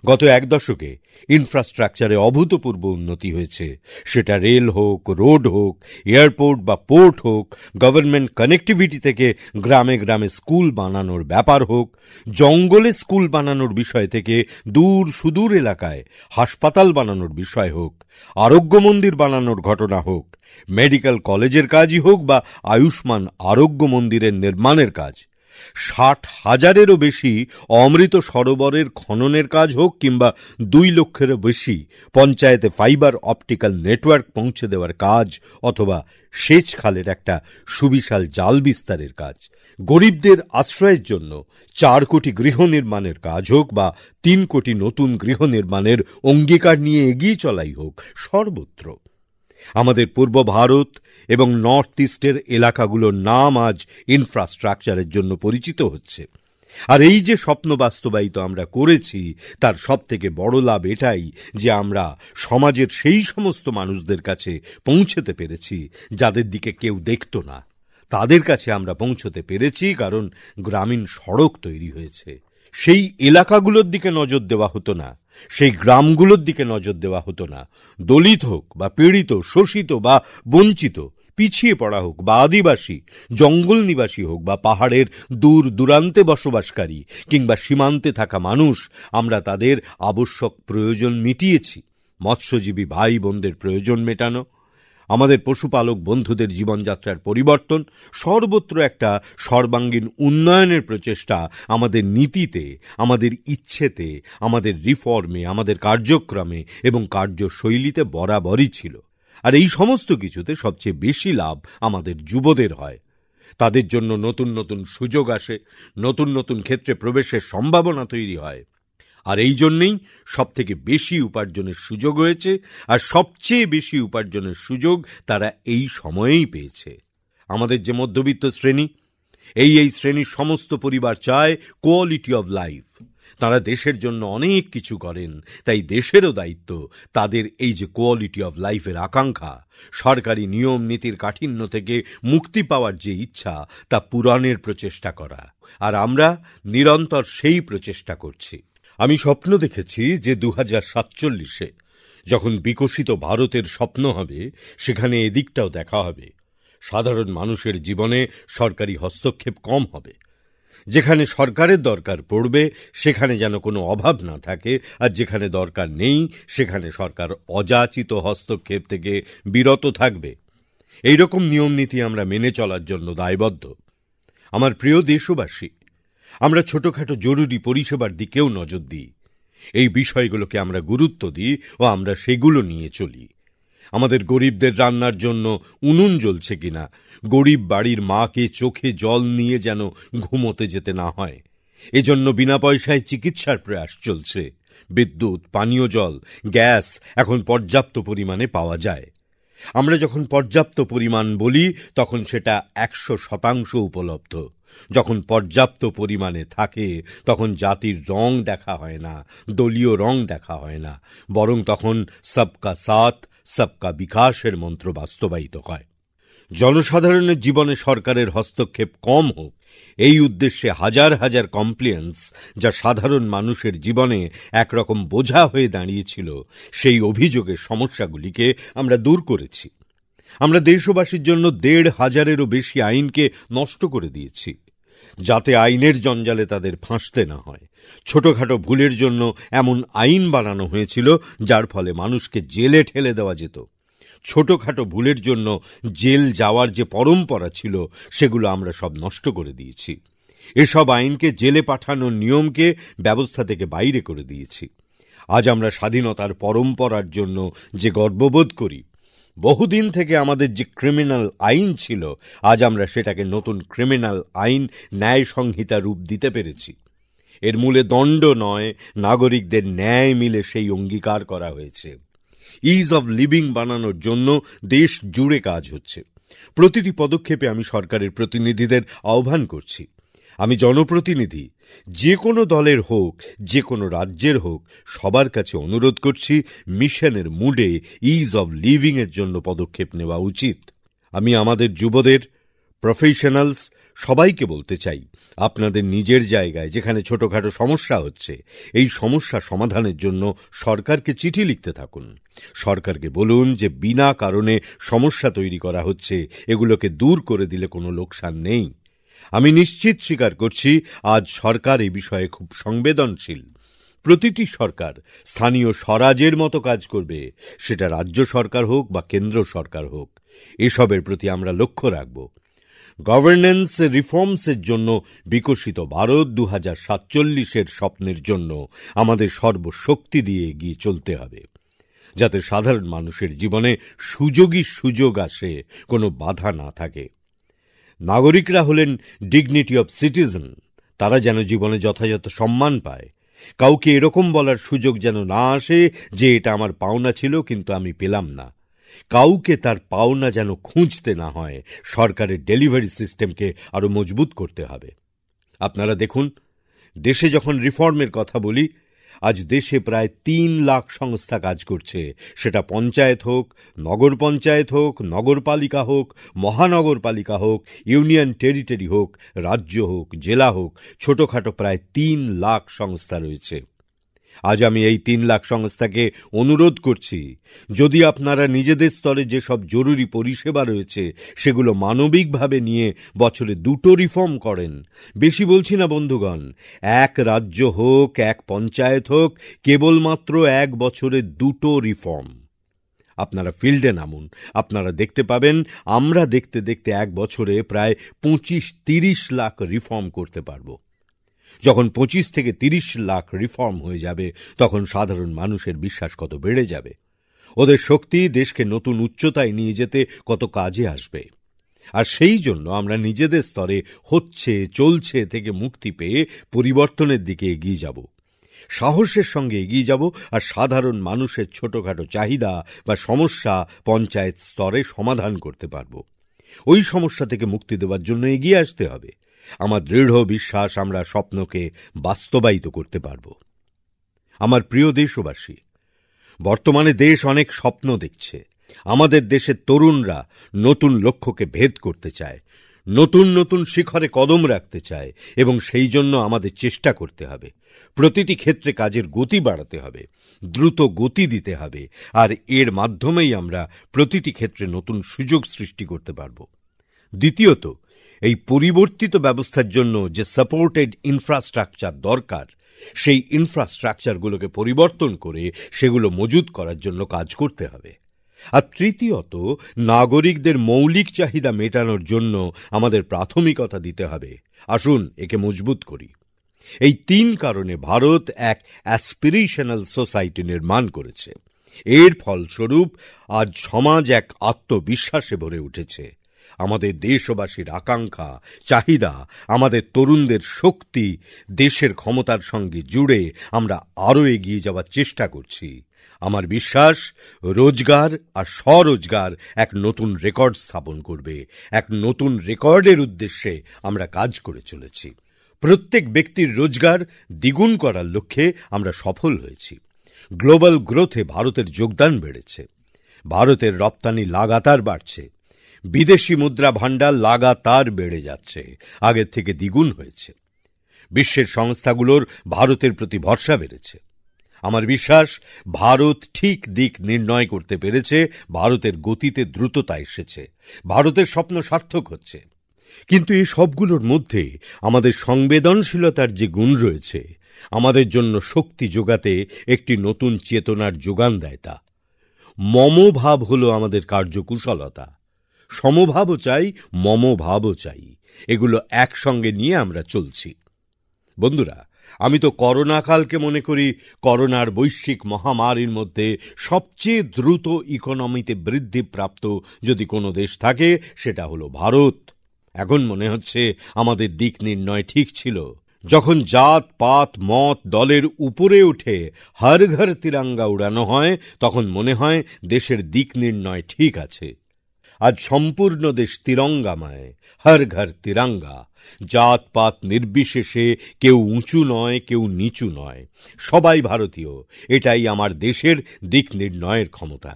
গত 1 দশকে ইনফ্রাস্ট্রাকচারে অভূতপূর্ব উন্নতি হয়েছে। সেটা রেল হোক, রোড হোক, এয়ারপোর্ট বা পোর্ট হোক, গভর্নমেন্ট কানেক্টিভিটি থেকে গ্রামে গ্রামে স্কুল বানানোর ব্যাপার হোক, জঙ্গলে স্কুল বানানোর বিষয় থেকে দূর সুদূর এলাকায় হাসপাতাল বানানোর বিষয় হোক, আরোগ্য মন্দির বানানোর ঘটনা হোক, মেডিকেল কলেজের কাজই হোক বা আয়ুষ্মান আরোগ্য মন্দিরের নির্মাণের কাজ, 60,000-এরও বেশি অমৃত সরোবরের খননের কাজ হোক, কিংবা 2 লক্ষেরও বেশি পঞ্চায়েতে ফাইবার অপটিক্যাল নেটওয়ার্ক পৌঁছে দেওয়ার কাজ, অথবা সেচ খালের একটা সুবিশাল জাল বিস্তারের কাজ, গরিবদের আশ্রয়ের জন্য 4 কোটি গৃহ নির্মাণের কাজ হোক, বা 3 কোটি নতুন গৃহ নির্মাণের অঙ্গীকার নিয়ে এগিয়ে চলাই হোক, সর্বত্র আমাদের পূর্ব ভারত এবং নর্থ ইস্টের এলাকাগুলোর নাম আজ ইনফ্রাস্ট্রাকচারের জন্য পরিচিত হচ্ছে। আর এই যে স্বপ্ন বাস্তবায়িত আমরা করেছি তার সবথেকে বড় লাভ এটাই যে আমরা সমাজের সেই সমস্ত মানুষদের কাছে পৌঁছতে পেরেছি যাদের দিকে কেউ দেখতো না। তাদের কাছে আমরা পৌঁছতে পেরেছি কারণ গ্রামীণ সড়ক তৈরি হয়েছে। সেই এলাকাগুলোর দিকে নজর দেওয়া হতো না, সেই গ্রামগুলোর দিকে নজর দেওয়া হতো না। দলিত হোক বা পীড়িত, শোষিত বা বঞ্চিত, পিছিয়ে পড়া হোক বা আদিবাসী, জঙ্গল নিবাসী হোক বা পাহাড়ের দূর দূরান্তে বসবাসকারী কিংবা সীমান্তে থাকা মানুষ, আমরা তাদের আবশ্যক প্রয়োজন মিটিয়েছি। মৎস্যজীবী ভাই বোনদের প্রয়োজন মেটানো, আমাদের পশুপালক বন্ধুদের জীবনযাত্রার পরিবর্তন, সর্বত্র একটা সর্বাঙ্গীন উন্নয়নের প্রচেষ্টা আমাদের নীতিতে, আমাদের ইচ্ছেতে, আমাদের রিফর্মে, আমাদের কার্যক্রমে এবং কার্যশৈলীতে বরাবরই ছিল। আর এই সমস্ত কিছুতে সবচেয়ে বেশি লাভ আমাদের যুবদের হয়। তাদের জন্য নতুন নতুন সুযোগ আসে, নতুন নতুন ক্ষেত্রে প্রবেশের সম্ভাবনা তৈরি হয়। আর এই জন্যেই সবথেকে বেশি উপার্জনের সুযোগ হয়েছে, আর সবচেয়ে বেশি উপার্জনের সুযোগ তারা এই সময়েই পেয়েছে। আমাদের যে মধ্যবিত্ত শ্রেণী, এই শ্রেণীর সমস্ত পরিবার চায় কোয়ালিটি অফ লাইফ। তারা দেশের জন্য অনেক কিছু করেন, তাই দেশেরও দায়িত্ব তাদের এই যে কোয়ালিটি অফ লাইফের আকাঙ্ক্ষা, সরকারি নিয়ম নীতির কাঠিন্য থেকে মুক্তি পাওয়ার যে ইচ্ছা, তা পূরণের প্রচেষ্টা করা। আর আমরা নিরন্তর সেই প্রচেষ্টা করছি। আমি স্বপ্ন দেখেছি যে 2047-এ যখন বিকশিত ভারতের স্বপ্ন হবে, সেখানে এদিকটাও দেখা হবে। সাধারণ মানুষের জীবনে সরকারি হস্তক্ষেপ কম হবে। যেখানে সরকারের দরকার পড়বে সেখানে যেন কোনো অভাব না থাকে, আর যেখানে দরকার নেই সেখানে সরকার অযাচিত হস্তক্ষেপ থেকে বিরত থাকবে। এইরকম নিয়ম নীতি আমরা মেনে চলার জন্য দায়বদ্ধ। আমার প্রিয় দেশবাসী, আমরা ছোটখাটো জরুরি পরিষেবার দিকেও নজর দিই। এই বিষয়গুলোকে আমরা গুরুত্ব দিই ও আমরা সেগুলো নিয়ে চলি। আমাদের গরিবদের রান্নার জন্য উনুন জ্বলছে কিনা, গরিব বাড়ির মাকে চোখে জল নিয়ে যেন ঘুমোতে যেতে না হয়, এজন্য বিনা পয়সায় চিকিৎসার প্রয়াস চলছে। বিদ্যুৎ, পানীয় জল, গ্যাস এখন পর্যাপ্ত পরিমাণে পাওয়া যায়। আমরা যখন পর্যাপ্ত পরিমাণ বলি তখন সেটা 100% উপলব্ধ। যখন পর্যাপ্ত পরিমাণে থাকে তখন জাতির রং দেখা হয় না, দলীয় রং দেখা হয় না, বরং তখন সবকা সাথ সবকা বিকাশের মন্ত্র বাস্তবায়িত হয়। জনসাধারণের জীবনে সরকারের হস্তক্ষেপ কম হোক, এই উদ্দেশ্যে হাজার হাজার কমপ্লেন্স, যা সাধারণ মানুষের জীবনে একরকম বোঝা হয়ে দাঁড়িয়েছিল, সেই অভিযোগের সমস্যাগুলিকে আমরা দূর করেছি। আমরা দেশবাসীর জন্য 1,500-এরও বেশি আইনকে নষ্ট করে দিয়েছি, যাতে আইনের জঞ্জালে তাদের ফাঁসতে না হয়। ছোটখাটো ভুলের জন্য এমন আইন বানানো হয়েছিল যার ফলে মানুষকে জেলে ঠেলে দেওয়া যেত। ছোটখাটো ভুলের জন্য জেল যাওয়ার যে পরম্পরা ছিল, সেগুলো আমরা সব নষ্ট করে দিয়েছি। এসব আইনকে জেলে পাঠানোর নিয়মকে ব্যবস্থা থেকে বাইরে করে দিয়েছি। আজ আমরা স্বাধীনতার পরম্পরার জন্য যে গর্ববোধ করি, বহুদিন থেকে আমাদের যে ক্রিমিনাল আইন ছিল, আজ আমরা সেটাকে নতুন ক্রিমিনাল আইন ন্যায় সংহিতা রূপ দিতে পেরেছি। এর মূলে দণ্ড নয়, নাগরিকদের ন্যায় মিলে সেই অঙ্গীকার করা হয়েছে। ইজ অফ লিভিং বানানোর জন্য দেশ জুড়ে কাজ হচ্ছে। প্রতিটি পদক্ষেপে আমি সরকারের প্রতিনিধিদের আহ্বান করছি। আমি জনপ্রতিনিধি, যে কোনো দলের হোক, যে কোনো রাজ্যের হোক, সবার কাছে অনুরোধ করছি, মিশনের মুডে ইজ অফ লিভিং এর জন্য পদক্ষেপ নেওয়া উচিত। আমি আমাদের যুবদের, প্রফেশনালস সবাইকে বলতে চাই, আপনাদের নিজের জায়গায় যেখানে ছোটখাটো সমস্যা হচ্ছে, এই সমস্যা সমাধানের জন্য সরকারকে চিঠি লিখতে থাকুন। সরকারকে বলুন যে বিনা কারণে সমস্যা তৈরি করা হচ্ছে, এগুলোকে দূর করে দিলে কোনো লোকসান নেই। আমি নিশ্চিত স্বীকার করছি, আজ সরকার এই বিষয়ে খুব সংবেদনশীল। প্রতিটি সরকার স্থানীয় স্বরাজের মতো কাজ করবে, সেটা রাজ্য সরকার হোক বা কেন্দ্র সরকার হোক। এসবের প্রতি আমরা লক্ষ্য রাখব। গভর্নেন্স রিফর্মসের জন্য বিকশিত ভারত 2047-এর স্বপ্নের জন্য আমাদের সর্বশক্তি দিয়ে এগিয়ে চলতে হবে, যাতে সাধারণ মানুষের জীবনে সুযোগই সুযোগ আসে, কোনো বাধা না থাকে। নাগরিকরা হলেন ডিগনিটি অফ সিটিজেন, তারা যেন জীবনে যথাযথ সম্মান পায়। কাউকে এরকম বলার সুযোগ যেন না আসে যে এটা আমার পাওনা ছিল কিন্তু আমি পেলাম না। কাউকে তার পাওনা যেন খুঁজতে না হয়। সরকারের ডেলিভারি সিস্টেমকে আরো মজবুত করতে হবে। আপনারা দেখুন, দেশে যখন রিফর্মের কথা বলি, আজ দেশে প্রায় 3 লাখ সংস্থা কাজ করছে। সেটা পঞ্চায়েত হোক, নগর পঞ্চায়েত হোক, নগরপালিকা হোক, মহানগরপালিকা হোক, ইউনিয়ন টেরিটরি হোক, রাজ্য হোক, জেলা হোক, ছোটখাটো প্রায় 3 লাখ সংস্থা রয়েছে। আজ আমি এই 3 লাখ সংস্থাকে অনুরোধ করছি, যদি আপনারা নিজেদের স্তরে যেসব জরুরি পরিষেবা রয়েছে সেগুলো মানবিকভাবে নিয়ে বছরে 2টো রিফর্ম করেন। বেশি বলছি না বন্ধুগণ, এক রাজ্য হোক, এক পঞ্চায়েত হোক, কেবলমাত্র 1 বছরে 2টো রিফর্ম। আপনারা ফিল্ডে নামুন, আপনারা দেখতে পাবেন আমরা দেখতে দেখতে এক বছরে প্রায় 25-30 লাখ রিফর্ম করতে পারব। যখন 25 থেকে 30 লাখ রিফর্ম হয়ে যাবে, তখন সাধারণ মানুষের বিশ্বাস কত বেড়ে যাবে, ওদের শক্তি দেশকে নতুন উচ্চতায় নিয়ে যেতে কত কাজে আসবে। আর সেই জন্য আমরা নিজেদের স্তরে হচ্ছে চলছে থেকে মুক্তি পেয়ে পরিবর্তনের দিকে এগিয়ে যাব, সাহসের সঙ্গে এগিয়ে যাব। আর সাধারণ মানুষের ছোটখাটো চাহিদা বা সমস্যা পঞ্চায়েত স্তরে সমাধান করতে পারবো। ওই সমস্যা থেকে মুক্তি দেওয়ার জন্য এগিয়ে আসতে হবে। আমার দৃঢ় বিশ্বাস আমরা স্বপ্নকে বাস্তবায়িত করতে পারবো। আমার প্রিয় দেশবাসী, বর্তমানে দেশ অনেক স্বপ্ন দেখছে। আমাদের দেশের তরুণরা নতুন লক্ষ্যকে ভেদ করতে চায়, নতুন নতুন শিখরে কদম রাখতে চায়, এবং সেই জন্য আমাদের চেষ্টা করতে হবে। প্রতিটি ক্ষেত্রে কাজের গতি বাড়াতে হবে, দ্রুত গতি দিতে হবে, আর এর মাধ্যমেই আমরা প্রতিটি ক্ষেত্রে নতুন সুযোগ সৃষ্টি করতে পারব। দ্বিতীয়ত, এই পরিবর্তিত ব্যবস্থার জন্য যে সাপোর্টেড ইনফ্রাস্ট্রাকচার দরকার, সেই ইনফ্রাস্ট্রাকচারগুলোকে পরিবর্তন করে সেগুলো মজুত করার জন্য কাজ করতে হবে। আর তৃতীয়ত, নাগরিকদের মৌলিক চাহিদা মেটানোর জন্য আমাদের প্রাথমিকতা দিতে হবে। আসুন একে মজবুত করি। এই 3 কারণে ভারত এক অ্যাসপিরেশনাল সোসাইটি নির্মাণ করেছে। এর ফলস্বরূপ আজ সমাজ এক আত্মবিশ্বাসে ভরে উঠেছে। আমাদের দেশবাসীর আকাঙ্ক্ষা, চাহিদা, আমাদের তরুণদের শক্তি, দেশের ক্ষমতার সঙ্গে জুড়ে আমরা আরো এগিয়ে যাওয়ার চেষ্টা করছি। আমার বিশ্বাস, রোজগার আর স্বরোজগার এক নতুন রেকর্ড স্থাপন করবে। এক নতুন রেকর্ডের উদ্দেশ্যে আমরা কাজ করে চলেছি। প্রত্যেক ব্যক্তির রোজগার দ্বিগুণ করার লক্ষ্যে আমরা সফল হয়েছি। গ্লোবাল গ্রোথে ভারতের যোগদান বেড়েছে। ভারতের রপ্তানি লাগাতার বাড়ছে। বিদেশি মুদ্রা ভান্ডার লাগাতার বেড়ে যাচ্ছে, আগের থেকে দ্বিগুণ হয়েছে। বিশ্বের সংস্থাগুলোর ভারতের প্রতি ভরসা বেড়েছে। আমার বিশ্বাস, ভারত ঠিক দিক নির্ণয় করতে পেরেছে, ভারতের গতিতে দ্রুততা এসেছে, ভারতের স্বপ্ন সার্থক হচ্ছে। কিন্তু এই সবগুলোর মধ্যে আমাদের সংবেদনশীলতার যে গুণ রয়েছে, আমাদের জন্য শক্তি যোগাতে একটি নতুন চেতনার যোগান দেয়। তা মমভাব হলো আমাদের কার্যকুশলতা। সমভাবও চাই, মমভাবও চাই। এগুলো একসঙ্গে নিয়ে আমরা চলছি। বন্ধুরা, আমি তো করোনা কালকে মনে করি করোনার বৈশ্বিক মহামারীর মধ্যে সবচেয়ে দ্রুত ইকোনমিতে বৃদ্ধিপ্রাপ্ত যদি কোনো দেশ থাকে, সেটা হলো ভারত। এখন মনে হচ্ছে আমাদের দিক নির্ণয় ঠিক ছিল। যখন জাত পাত মত দলের উপরে উঠে হর ঘর তিরঙ্গা উড়ানো হয়, তখন মনে হয় দেশের দিক নির্ণয় ঠিক আছে। আজ সম্পূর্ণ দেশ তিরঙ্গাময়, হর ঘর তিরঙ্গা। জাত পাত নির্বিশেষে কেউ উঁচু নয়, কেউ নিচু নয়, সবাই ভারতীয়। এটাই আমার দেশের দিক নির্ণয়ের ক্ষমতা।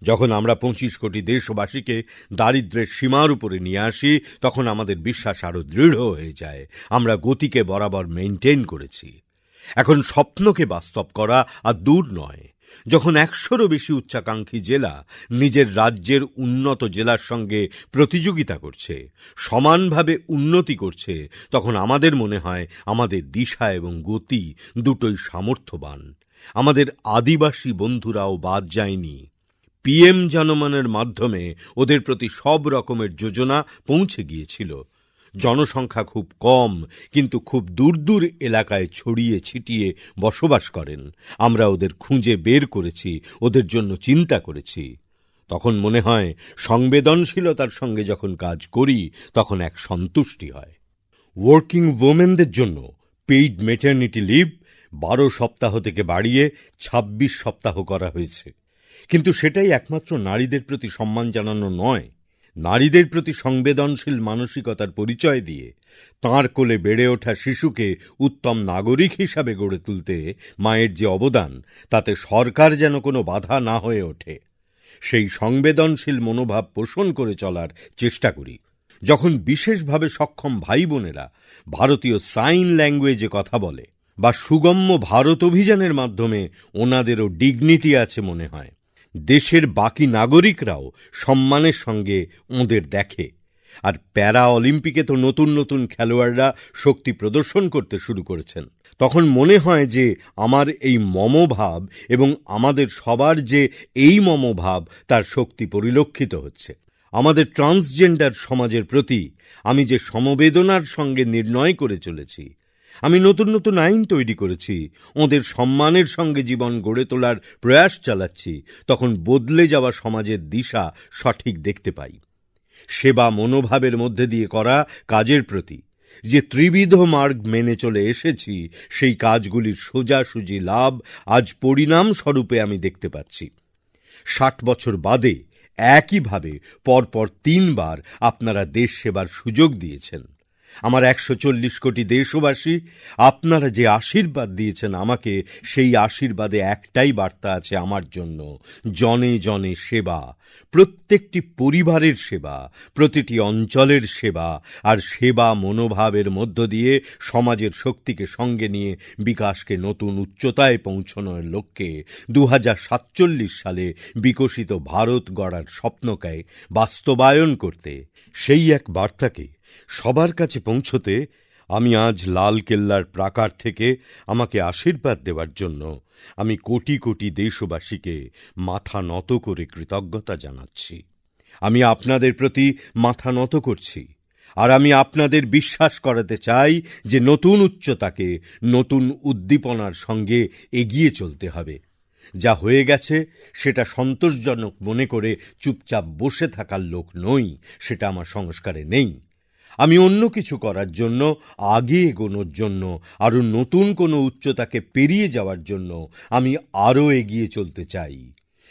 যখন আমরা 25 কোটি দেশবাসীকে দারিদ্র্যের সীমার উপরে নিয়ে আসি, তখন আমাদের বিশ্বাস আরো দৃঢ় হয়ে যায়। আমরা গতিকে বরাবর মেইনটেইন করেছি। এখন স্বপ্নকে বাস্তব করা আর দূর নয়। যখন 100রও বেশি উচ্চাকাঙ্ক্ষী জেলা নিজের রাজ্যের উন্নত জেলার সঙ্গে প্রতিযোগিতা করছে, সমানভাবে উন্নতি করছে, তখন আমাদের মনে হয় আমাদের দিশা এবং গতি দুটোই সামর্থ্যবান। আমাদের আদিবাসী বন্ধুরাও বাদ যায়নি। পিএম জনমনের মাধ্যমে ওদের প্রতি সব রকমের যোজনা পৌঁছে গিয়েছিল। জনসংখ্যা খুব কম, কিন্তু খুব দূর দূর এলাকায় ছড়িয়ে ছিটিয়ে বসবাস করেন। আমরা ওদের খুঁজে বের করেছি, ওদের জন্য চিন্তা করেছি। তখন মনে হয় সংবেদনশীলতার সঙ্গে যখন কাজ করি, তখন এক সন্তুষ্টি হয়। ওয়ার্কিং ওমেনদের জন্য পেইড ম্যাটারনিটি লিভ 12 সপ্তাহ থেকে বাড়িয়ে 26 সপ্তাহ করা হয়েছে। কিন্তু সেটাই একমাত্র নারীদের প্রতি সম্মান জানানো নয়। নারীদের প্রতি সংবেদনশীল মানসিকতার পরিচয় দিয়ে তাঁর কোলে বেড়ে ওঠা শিশুকে উত্তম নাগরিক হিসাবে গড়ে তুলতে মায়ের যে অবদান, তাতে সরকার যেন কোনো বাধা না হয়ে ওঠে, সেই সংবেদনশীল মনোভাব পোষণ করে চলার চেষ্টা করি। যখন বিশেষভাবে সক্ষম ভাই বোনেরা ভারতীয় সাইন ল্যাঙ্গুয়েজে কথা বলে বা সুগম্য ভারত অভিযানের মাধ্যমে ওনাদেরও ডিগনিটি আছে মনে হয়, দেশের বাকি নাগরিকরাও সম্মানের সঙ্গে ওঁদের দেখে। আর প্যারা অলিম্পিকে তো নতুন নতুন খেলোয়াড়রা শক্তি প্রদর্শন করতে শুরু করেছেন। তখন মনে হয় যে আমার এই মমভাব এবং আমাদের সবার যে এই মমভাব তার শক্তি পরিলক্ষিত হচ্ছে। আমাদের ট্রান্সজেন্ডার সমাজের প্রতি আমি যে সমবেদনার সঙ্গে নির্ণয় করে চলেছি, আমি নতুন নতুন আইন তৈরি করেছি, ওদের সম্মানের সঙ্গে জীবন গড়ে তোলার প্রয়াস চালাচ্ছি, তখন বদলে যাওয়া সমাজের দিশা সঠিক দেখতে পাই। সেবা মনোভাবের মধ্যে দিয়ে করা কাজের প্রতি যে ত্রিবিধ মার্গ মেনে চলে এসেছি, সেই কাজগুলির সোজাসুজি লাভ আজ পরিণাম স্বরূপে আমি দেখতে পাচ্ছি। ৬০ বছর বাদে একইভাবে পরপর ৩ বার আপনারা দেশ সেবার সুযোগ দিয়েছেন। আমার ১৪০ কোটি দেশবাসী, আপনারা যে আশীর্বাদ দিয়েছেন আমাকে, সেই আশীর্বাদে একটাই বার্তা আছে আমার জন্য: জনে জনে সেবা, প্রত্যেকটি পরিবারের সেবা, প্রতিটি অঞ্চলের সেবা, আর সেবা মনোভাবের মধ্য দিয়ে সমাজের শক্তিকে সঙ্গে নিয়ে বিকাশকে নতুন উচ্চতায় পৌঁছানোর লক্ষ্যে ২০৪৭ সালে বিকশিত ভারত গড়ার স্বপ্নকে বাস্তবায়ন করতে, সেই এক বার্তাকে সবার কাছে পৌঁছতে আমি আজ লালকেল্লার প্রাকার থেকে আমাকে আশীর্বাদ দেওয়ার জন্য আমি কোটি কোটি দেশবাসীকে মাথা নত করে কৃতজ্ঞতা জানাচ্ছি। আমি আপনাদের প্রতি মাথা নত করছি, আর আমি আপনাদের বিশ্বাস করাতে চাই যে নতুন উচ্চতাকে নতুন উদ্দীপনার সঙ্গে এগিয়ে চলতে হবে। যা হয়ে গেছে সেটা সন্তোষজনক মনে করে চুপচাপ বসে থাকার লোক নই, সেটা আমার সংস্কারে নেই। আমি অন্য কিছু করার জন্য, আগে এগোনোর জন্য, আরো নতুন কোনো উচ্চতাকে পেরিয়ে যাওয়ার জন্য আমি আরো এগিয়ে চলতে চাই।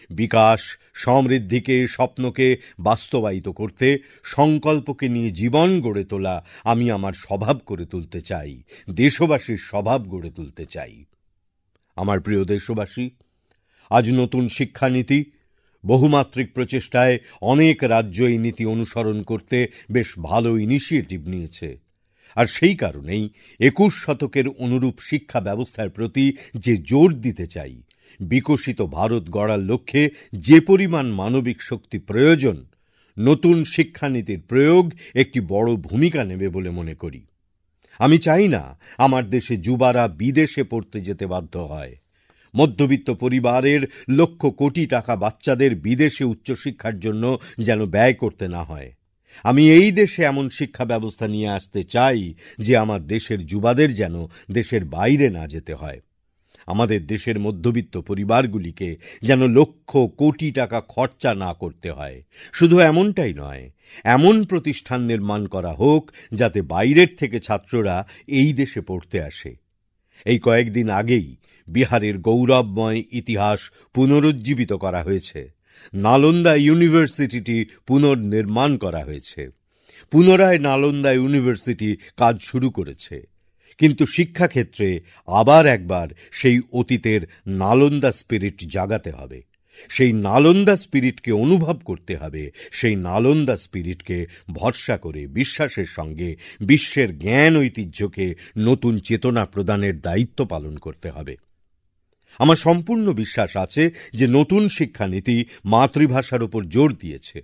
বিকাশ, সমৃদ্ধিকে, স্বপ্নকে বাস্তবায়িত করতে, সংকল্পকে নিয়ে জীবন গড়ে তোলা আমি আমার স্বভাব করে তুলতে চাই, দেশবাসীর স্বভাব গড়ে তুলতে চাই। আমার প্রিয় দেশবাসী, আজ নতুন শিক্ষানীতি, বহুমাত্রিক প্রচেষ্টায় অনেক রাজ্য এই নীতি অনুসরণ করতে বেশ ভালো ইনিশিয়েটিভ নিয়েছে। আর সেই কারণেই ২১ শতকের অনুরূপ শিক্ষা ব্যবস্থার প্রতি যে জোর দিতে চাই, বিকশিত ভারত গড়ার লক্ষ্যে যে পরিমাণ মানবিক শক্তি প্রয়োজন, নতুন শিক্ষানীতির প্রয়োগ একটি বড় ভূমিকা নেবে বলে মনে করি। আমি চাই না আমার দেশে যুবারা বিদেশে পড়তে যেতে বাধ্য হয়। মধ্যবিত্ত পরিবারের লক্ষ কোটি টাকা বাচ্চাদের বিদেশে উচ্চশিক্ষার জন্য যেন ব্যয় করতে না হয়। আমি এই দেশে এমন শিক্ষা ব্যবস্থা নিয়ে আসতে চাই যে আমার দেশের যুবাদের যেন দেশের বাইরে না যেতে হয়। আমাদের দেশের মধ্যবিত্ত পরিবারগুলিকে যেন লক্ষ কোটি টাকা খরচা না করতে হয়। শুধু এমনটাই নয়, এমন প্রতিষ্ঠান নির্মাণ করা হোক যাতে বাইরের থেকে ছাত্ররা এই দেশে পড়তে আসে। এই কয়েকদিন আগেই বিহারের গৌরবময় ইতিহাস পুনরুজ্জীবিত করা হয়েছে। নালন্দা ইউনিভার্সিটিটি পুনর্নির্মাণ করা হয়েছে। পুনরায় নালন্দা ইউনিভার্সিটি কাজ শুরু করেছে। কিন্তু শিক্ষাক্ষেত্রে আবার একবার সেই অতীতের নালন্দা স্পিরিট জাগাতে হবে। সেই নালন্দা স্পিরিটকে অনুভব করতে হবে। সেই নালন্দা স্পিরিটকে ভরসা করে বিশ্বাসের সঙ্গে বিশ্বের জ্ঞান ঐতিহ্যকে নতুন চেতনা প্রদানের দায়িত্ব পালন করতে হবে। আমার সম্পূর্ণ বিশ্বাস আছে যে নতুন শিক্ষানীতি মাতৃভাষার উপর জোর দিয়েছে।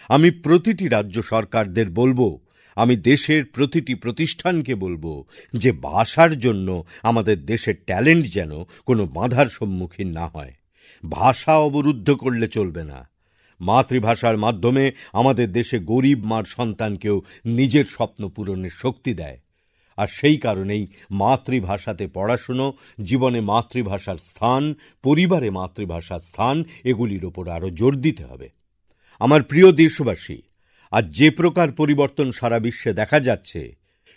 আমি প্রতিটি রাজ্য সরকারদের বলবো, আমি দেশের প্রতিটি প্রতিষ্ঠানকে বলবো যে ভাষার জন্য আমাদের দেশের ট্যালেন্ট যেন কোনো বাধার সম্মুখীন না হয়। ভাষা অবরুদ্ধ করলে চলবে না। মাতৃভাষার মাধ্যমে আমাদের দেশে গরিব মার সন্তানকেও নিজের স্বপ্ন পূরণের শক্তি দেয়। আর সেই কারণেই মাতৃভাষাতে পড়াশুনো, জীবনে মাতৃভাষার স্থান, পরিবারে মাতৃভাষার স্থান, এগুলির ওপর আরো জোর দিতে হবে। আমার প্রিয় দেশবাসী, আজ যে প্রকার পরিবর্তন সারা বিশ্বে দেখা যাচ্ছে,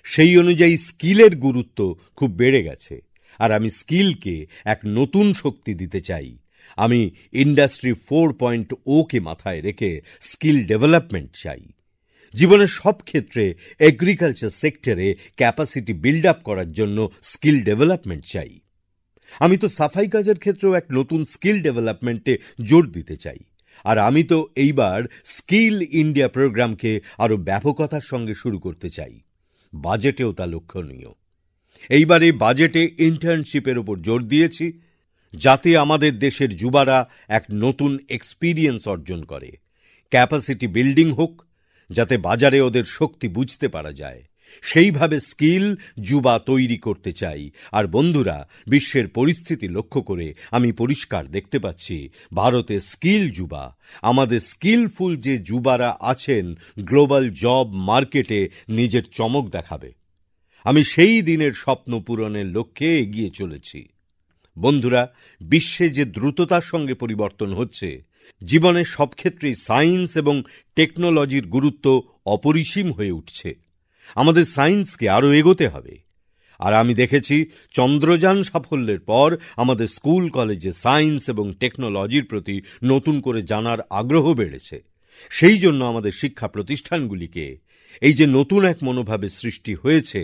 সেই অনুযায়ী স্কিলের গুরুত্ব খুব বেড়ে গেছে। আর আমি স্কিলকে এক নতুন শক্তি দিতে চাই। আমি ইন্ডাস্ট্রি 4.0 কে মাথায় রেখে স্কিল ডেভেলপমেন্ট চাই। জীবনের সব ক্ষেত্রে এগ্রিকালচার সেক্টরে ক্যাপাসিটি বিল্ড আপ করার জন্য স্কিল ডেভেলপমেন্ট চাই। আমি তো সাফাই কাজের ক্ষেত্রেও এক নতুন স্কিল ডেভেলপমেন্টে জোর দিতে চাই। আর আমি তো এইবার স্কিল ইন্ডিয়া প্রোগ্রামকে আরো ব্যাপকতার সঙ্গে শুরু করতে চাই। বাজেটেও তা লক্ষণীয়। এইবারে বাজেটে ইন্টার্নশিপের উপর জোর দিয়েছি, যাতে আমাদের দেশের যুবারা এক নতুন এক্সপিরিয়েন্স অর্জন করে। ক্যাপাসিটি বিল্ডিং হোক, যাতে বাজারে ওদের শক্তি বুঝতে পারা যায়। সেইভাবে স্কিল যুবা তৈরি করতে চাই। আর বন্ধুরা, বিশ্বের পরিস্থিতি লক্ষ্য করে আমি পরিষ্কার দেখতে পাচ্ছি, ভারতে স্কিল যুবা, আমাদের স্কিলফুল যে যুবারা আছেন, গ্লোবাল জব মার্কেটে নিজের চমক দেখাবে। আমি সেই দিনের স্বপ্ন পূরণের লক্ষ্যে এগিয়ে চলেছি। বন্ধুরা, বিশ্বে যে দ্রুততার সঙ্গে পরিবর্তন হচ্ছে, জীবনের সব ক্ষেত্রেই সায়েন্স এবং টেকনোলজির গুরুত্ব অপরিসীম হয়ে উঠছে। আমাদের সায়েন্সকে আরও এগোতে হবে। আর আমি দেখেছি, চন্দ্রযান সাফল্যের পর আমাদের স্কুল কলেজে সায়েন্স এবং টেকনোলজির প্রতি নতুন করে জানার আগ্রহ বেড়েছে। সেই জন্য আমাদের শিক্ষা প্রতিষ্ঠানগুলিকে এই যে নতুন এক মনোভাবের সৃষ্টি হয়েছে,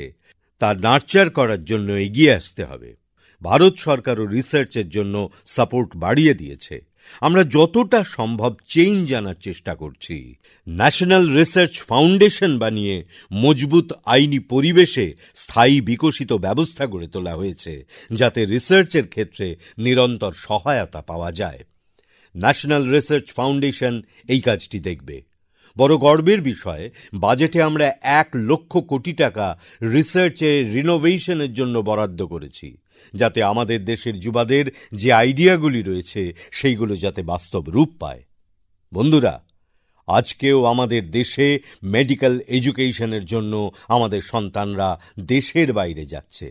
তা নার্চার করার জন্য এগিয়ে আসতে হবে। ভারত সরকারও রিসার্চের জন্য সাপোর্ট বাড়িয়ে দিয়েছে। আমরা যতটা সম্ভব চেঞ্জ আনার চেষ্টা করছি। ন্যাশনাল রিসার্চ ফাউন্ডেশন বানিয়ে মজবুত আইনি পরিবেশে স্থায়ী বিকশিত ব্যবস্থা গড়ে তোলা হয়েছে, যাতে রিসার্চের ক্ষেত্রে নিরন্তর সহায়তা পাওয়া যায়। ন্যাশনাল রিসার্চ ফাউন্ডেশন এই কাজটি দেখবে। বড় গর্বের বিষয়, বাজেটে আমরা 1,00,000 কোটি টাকা রিসার্চে রিনোভেশনের জন্য বরাদ্দ করেছি, যাতে আমাদের দেশের যুবাদের যে আইডিয়াগুলি রয়েছে সেইগুলো যাতে বাস্তব রূপ পায়। বন্ধুরা, আজকেও আমাদের দেশে মেডিকেল এডুকেশনের জন্য আমাদের সন্তানরা দেশের বাইরে যাচ্ছে,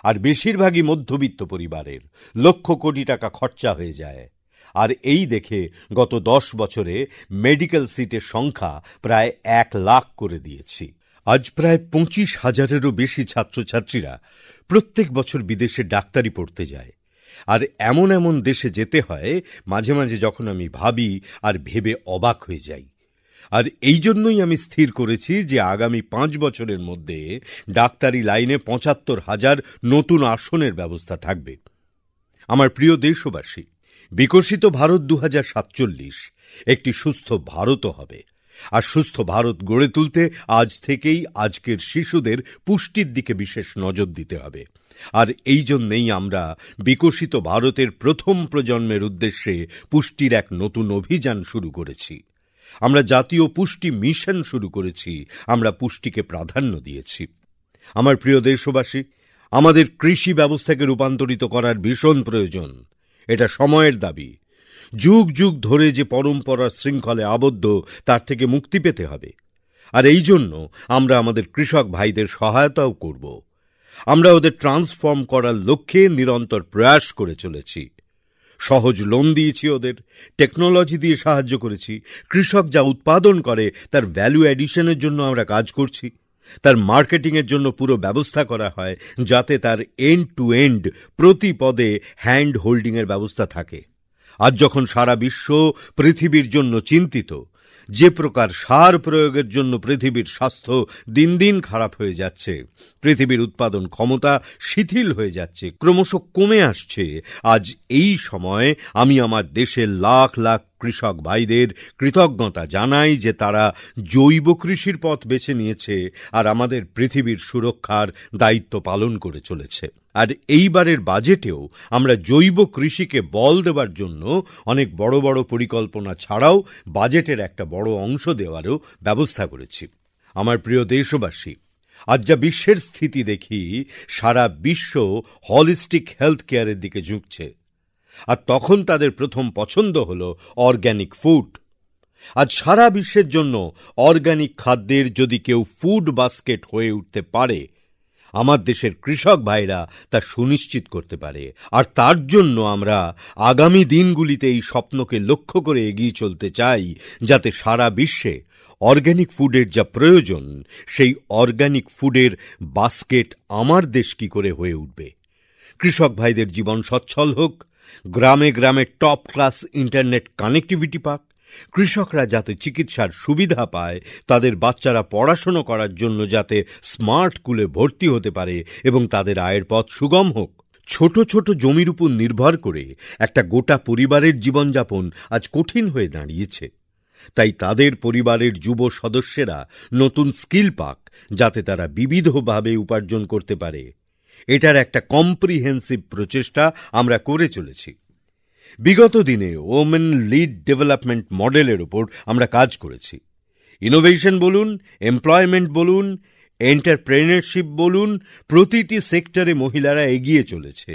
আর বেশিরভাগই মধ্যবিত্ত পরিবারের। লক্ষ কোটি টাকা খরচা হয়ে যায়। আর এই দেখে গত 10 বছরে মেডিকেল সিটের সংখ্যা প্রায় 1 লাখ করে দিয়েছি। আজ প্রায় 25,000-এরও বেশি ছাত্রছাত্রীরা প্রত্যেক বছর বিদেশে ডাক্তারি পড়তে যায়। আর এমন এমন দেশে যেতে হয়, মাঝে মাঝে যখন আমি ভাবি আর ভেবে অবাক হয়ে যাই। আর এই জন্যই আমি স্থির করেছি যে আগামী 5 বছরের মধ্যে ডাক্তারি লাইনে 75,000 নতুন আসনের ব্যবস্থা থাকবে। আমার প্রিয় দেশবাসী, বিকশিত ভারত 2047 একটি সুস্থ ভারতও হবে। আর সুস্থ ভারত গড়ে তুলতে আজ থেকেই আজকের শিশুদের পুষ্টির দিকে বিশেষ নজর দিতে হবে। আর এই জন্যেই আমরা বিকশিত ভারতের প্রথম প্রজন্মের উদ্দেশ্যে পুষ্টির এক নতুন অভিযান শুরু করেছি। আমরা জাতীয় পুষ্টি মিশন শুরু করেছি। আমরা পুষ্টিকে প্রাধান্য দিয়েছি। আমার প্রিয় দেশবাসী, আমাদের কৃষি ব্যবস্থাকে রূপান্তরিত করার ভীষণ প্রয়োজন। এটা সময়ের দাবি। যুগ যুগ ধরে যে পরম্পরার শৃঙ্খলে আবদ্ধ, তার থেকে মুক্তি পেতে হবে। আর এই জন্য আমরা আমাদের কৃষক ভাইদের সহায়তাও করব। আমরা ওদের ট্রান্সফর্ম করার লক্ষ্যে নিরন্তর প্রয়াস করে চলেছি। সহজ লোন দিয়েছি ওদের, টেকনোলজি দিয়ে সাহায্য করেছি। কৃষক যা উৎপাদন করে তার ভ্যালু অ্যাডিশনের জন্য আমরা কাজ করছি। তার মার্কেটিংয়ের জন্য পুরো ব্যবস্থা করা হয়, যাতে তার এন্ড টু এন্ড প্রতি পদে হ্যান্ড হোল্ডিংয়ের ব্যবস্থা থাকে। আজ যখন সারা বিশ্ব পৃথিবীর জন্য চিন্তিত, যে প্রকার সার প্রয়োগের জন্য পৃথিবীর স্বাস্থ্য দিন দিন খারাপ হয়ে যাচ্ছে, পৃথিবীর উৎপাদন ক্ষমতা শিথিল হয়ে যাচ্ছে, ক্রমশ কমে আসছে, আজ এই সময় আমি আমার দেশের লাখ লাখ কৃষক ভাইদের কৃতজ্ঞতা জানাই যে তারা জৈব কৃষির পথ বেছে নিয়েছে আর আমাদের পৃথিবীর সুরক্ষার দায়িত্ব পালন করে চলেছে। আর এইবারের বাজেটেও আমরা জৈব কৃষিকে বল দেওয়ার জন্য অনেক বড় বড় পরিকল্পনা ছাড়াও বাজেটের একটা বড় অংশ দেওয়ারও ব্যবস্থা করেছি। আমার প্রিয় দেশবাসী, আজ যা বিশ্বের স্থিতি দেখি, সারা বিশ্ব হলিস্টিক হেলথ কেয়ারের দিকে ঝুঁকছে। আর তখন তাদের প্রথম পছন্দ হলো অর্গানিক ফুড। আজ সারা বিশ্বের জন্য অর্গানিক খাদ্যের যদি কেউ ফুড বাস্কেট হয়ে উঠতে পারে, আমার দেশের কৃষক ভাইরা তা সুনিশ্চিত করতে পারে। আর তার জন্য আমরা আগামী দিনগুলিতে এই স্বপ্নকে লক্ষ্য করে এগিয়ে চলতে চাই, যাতে সারা বিশ্বে অর্গানিক ফুডের যা প্রয়োজন, সেই অর্গানিক ফুডের বাস্কেট আমার দেশ কি করে হয়ে উঠবে। কৃষক ভাইদের জীবন সচ্ছল হোক, গ্রামে গ্রামে টপ ক্লাস ইন্টারনেট কানেক্টিভিটি পাক, কৃষকরা যাতে চিকিৎসার সুবিধা পায়, তাদের বাচ্চারা পড়াশোনা করার জন্য যাতে স্মার্ট স্কুলে ভর্তি হতে পারে এবং তাদের আয়ের পথ সুগম হোক। ছোট ছোট জমির উপর নির্ভর করে একটা গোটা পরিবারের জীবনযাপন আজ কঠিন হয়ে দাঁড়িয়েছে। তাই তাদের পরিবারের যুব সদস্যরা নতুন স্কিল পাক, যাতে তারা বিবিধভাবে উপার্জন করতে পারে। এটার একটা কম্প্রিহেন্সিভ প্রচেষ্টা আমরা করে চলেছি। বিগত দিনে ওমেন লিড ডেভেলপমেন্ট মডেলের উপর আমরা কাজ করেছি। ইনোভেশন বলুন, এমপ্লয়মেন্ট বলুন, এন্টারপ্রেনারশিপ বলুন, প্রতিটি সেক্টরে মহিলারা এগিয়ে চলেছে।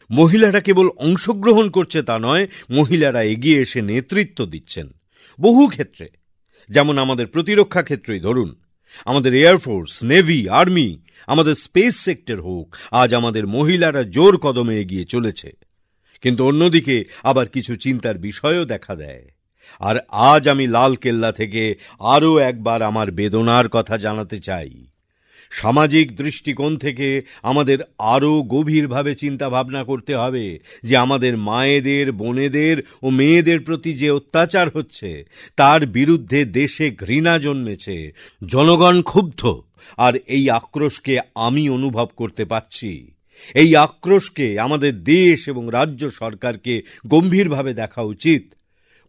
মহিলারা কেবল অংশগ্রহণ করছে তা নয়, মহিলারা এগিয়ে এসে নেতৃত্ব দিচ্ছেন বহু ক্ষেত্রে। যেমন আমাদের প্রতিরক্ষা ক্ষেত্রই ধরুন, আমাদের এয়ারফোর্স, নেভি, আর্মি, আমাদের স্পেস সেক্টর হোক, আজ আমাদের মহিলারা জোর কদমে এগিয়ে চলেছে। কিন্তু অন্যদিকে আবার কিছু চিন্তার বিষয়ও দেখা দেয়। আর আজ আমি লালকেল্লা থেকে আরও একবার আমার বেদনার কথা জানাতে চাই। সামাজিক দৃষ্টিকোণ থেকে আমাদের আরও গভীরভাবে চিন্তা ভাবনা করতে হবে যে আমাদের মায়েদের, বোনেদের ও মেয়েদের প্রতি যে অত্যাচার হচ্ছে তার বিরুদ্ধে দেশে ঘৃণা জন্মেছে। জনগণ ক্ষুব্ধ, আর এই আক্রোশকে আমি অনুভব করতে পাচ্ছি। এই আক্রোশকে আমাদের দেশ এবং রাজ্য সরকারকে গম্ভীরভাবে দেখা উচিত।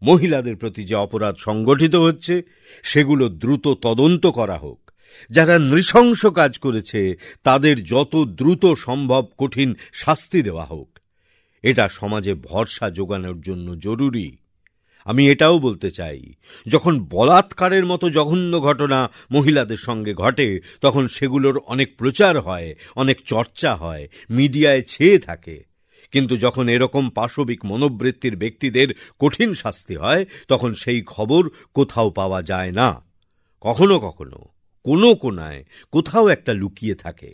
মহিলাদের প্রতি যে অপরাধ সংগঠিত হচ্ছে সেগুলো দ্রুত তদন্ত করা হোক। যারা নৃশংস কাজ করেছে তাদের যত দ্রুত সম্ভব কঠিন শাস্তি দেওয়া হোক। এটা সমাজে ভরসা জোগানোর জন্য জরুরি। আমি এটাও বলতে চাই, যখন বলাৎকারের মতো জঘন্য ঘটনা মহিলাদের সঙ্গে ঘটে তখন সেগুলোর অনেক প্রচার হয়, অনেক চর্চা হয়, মিডিয়ায় ছেয়ে থাকে। কিন্তু যখন এরকম পাশবিক মনোবৃত্তির ব্যক্তিদের কঠিন শাস্তি হয় তখন সেই খবর কোথাও পাওয়া যায় না। কখনো কখনো কোনো কোনায় কোথাও একটা লুকিয়ে থাকে।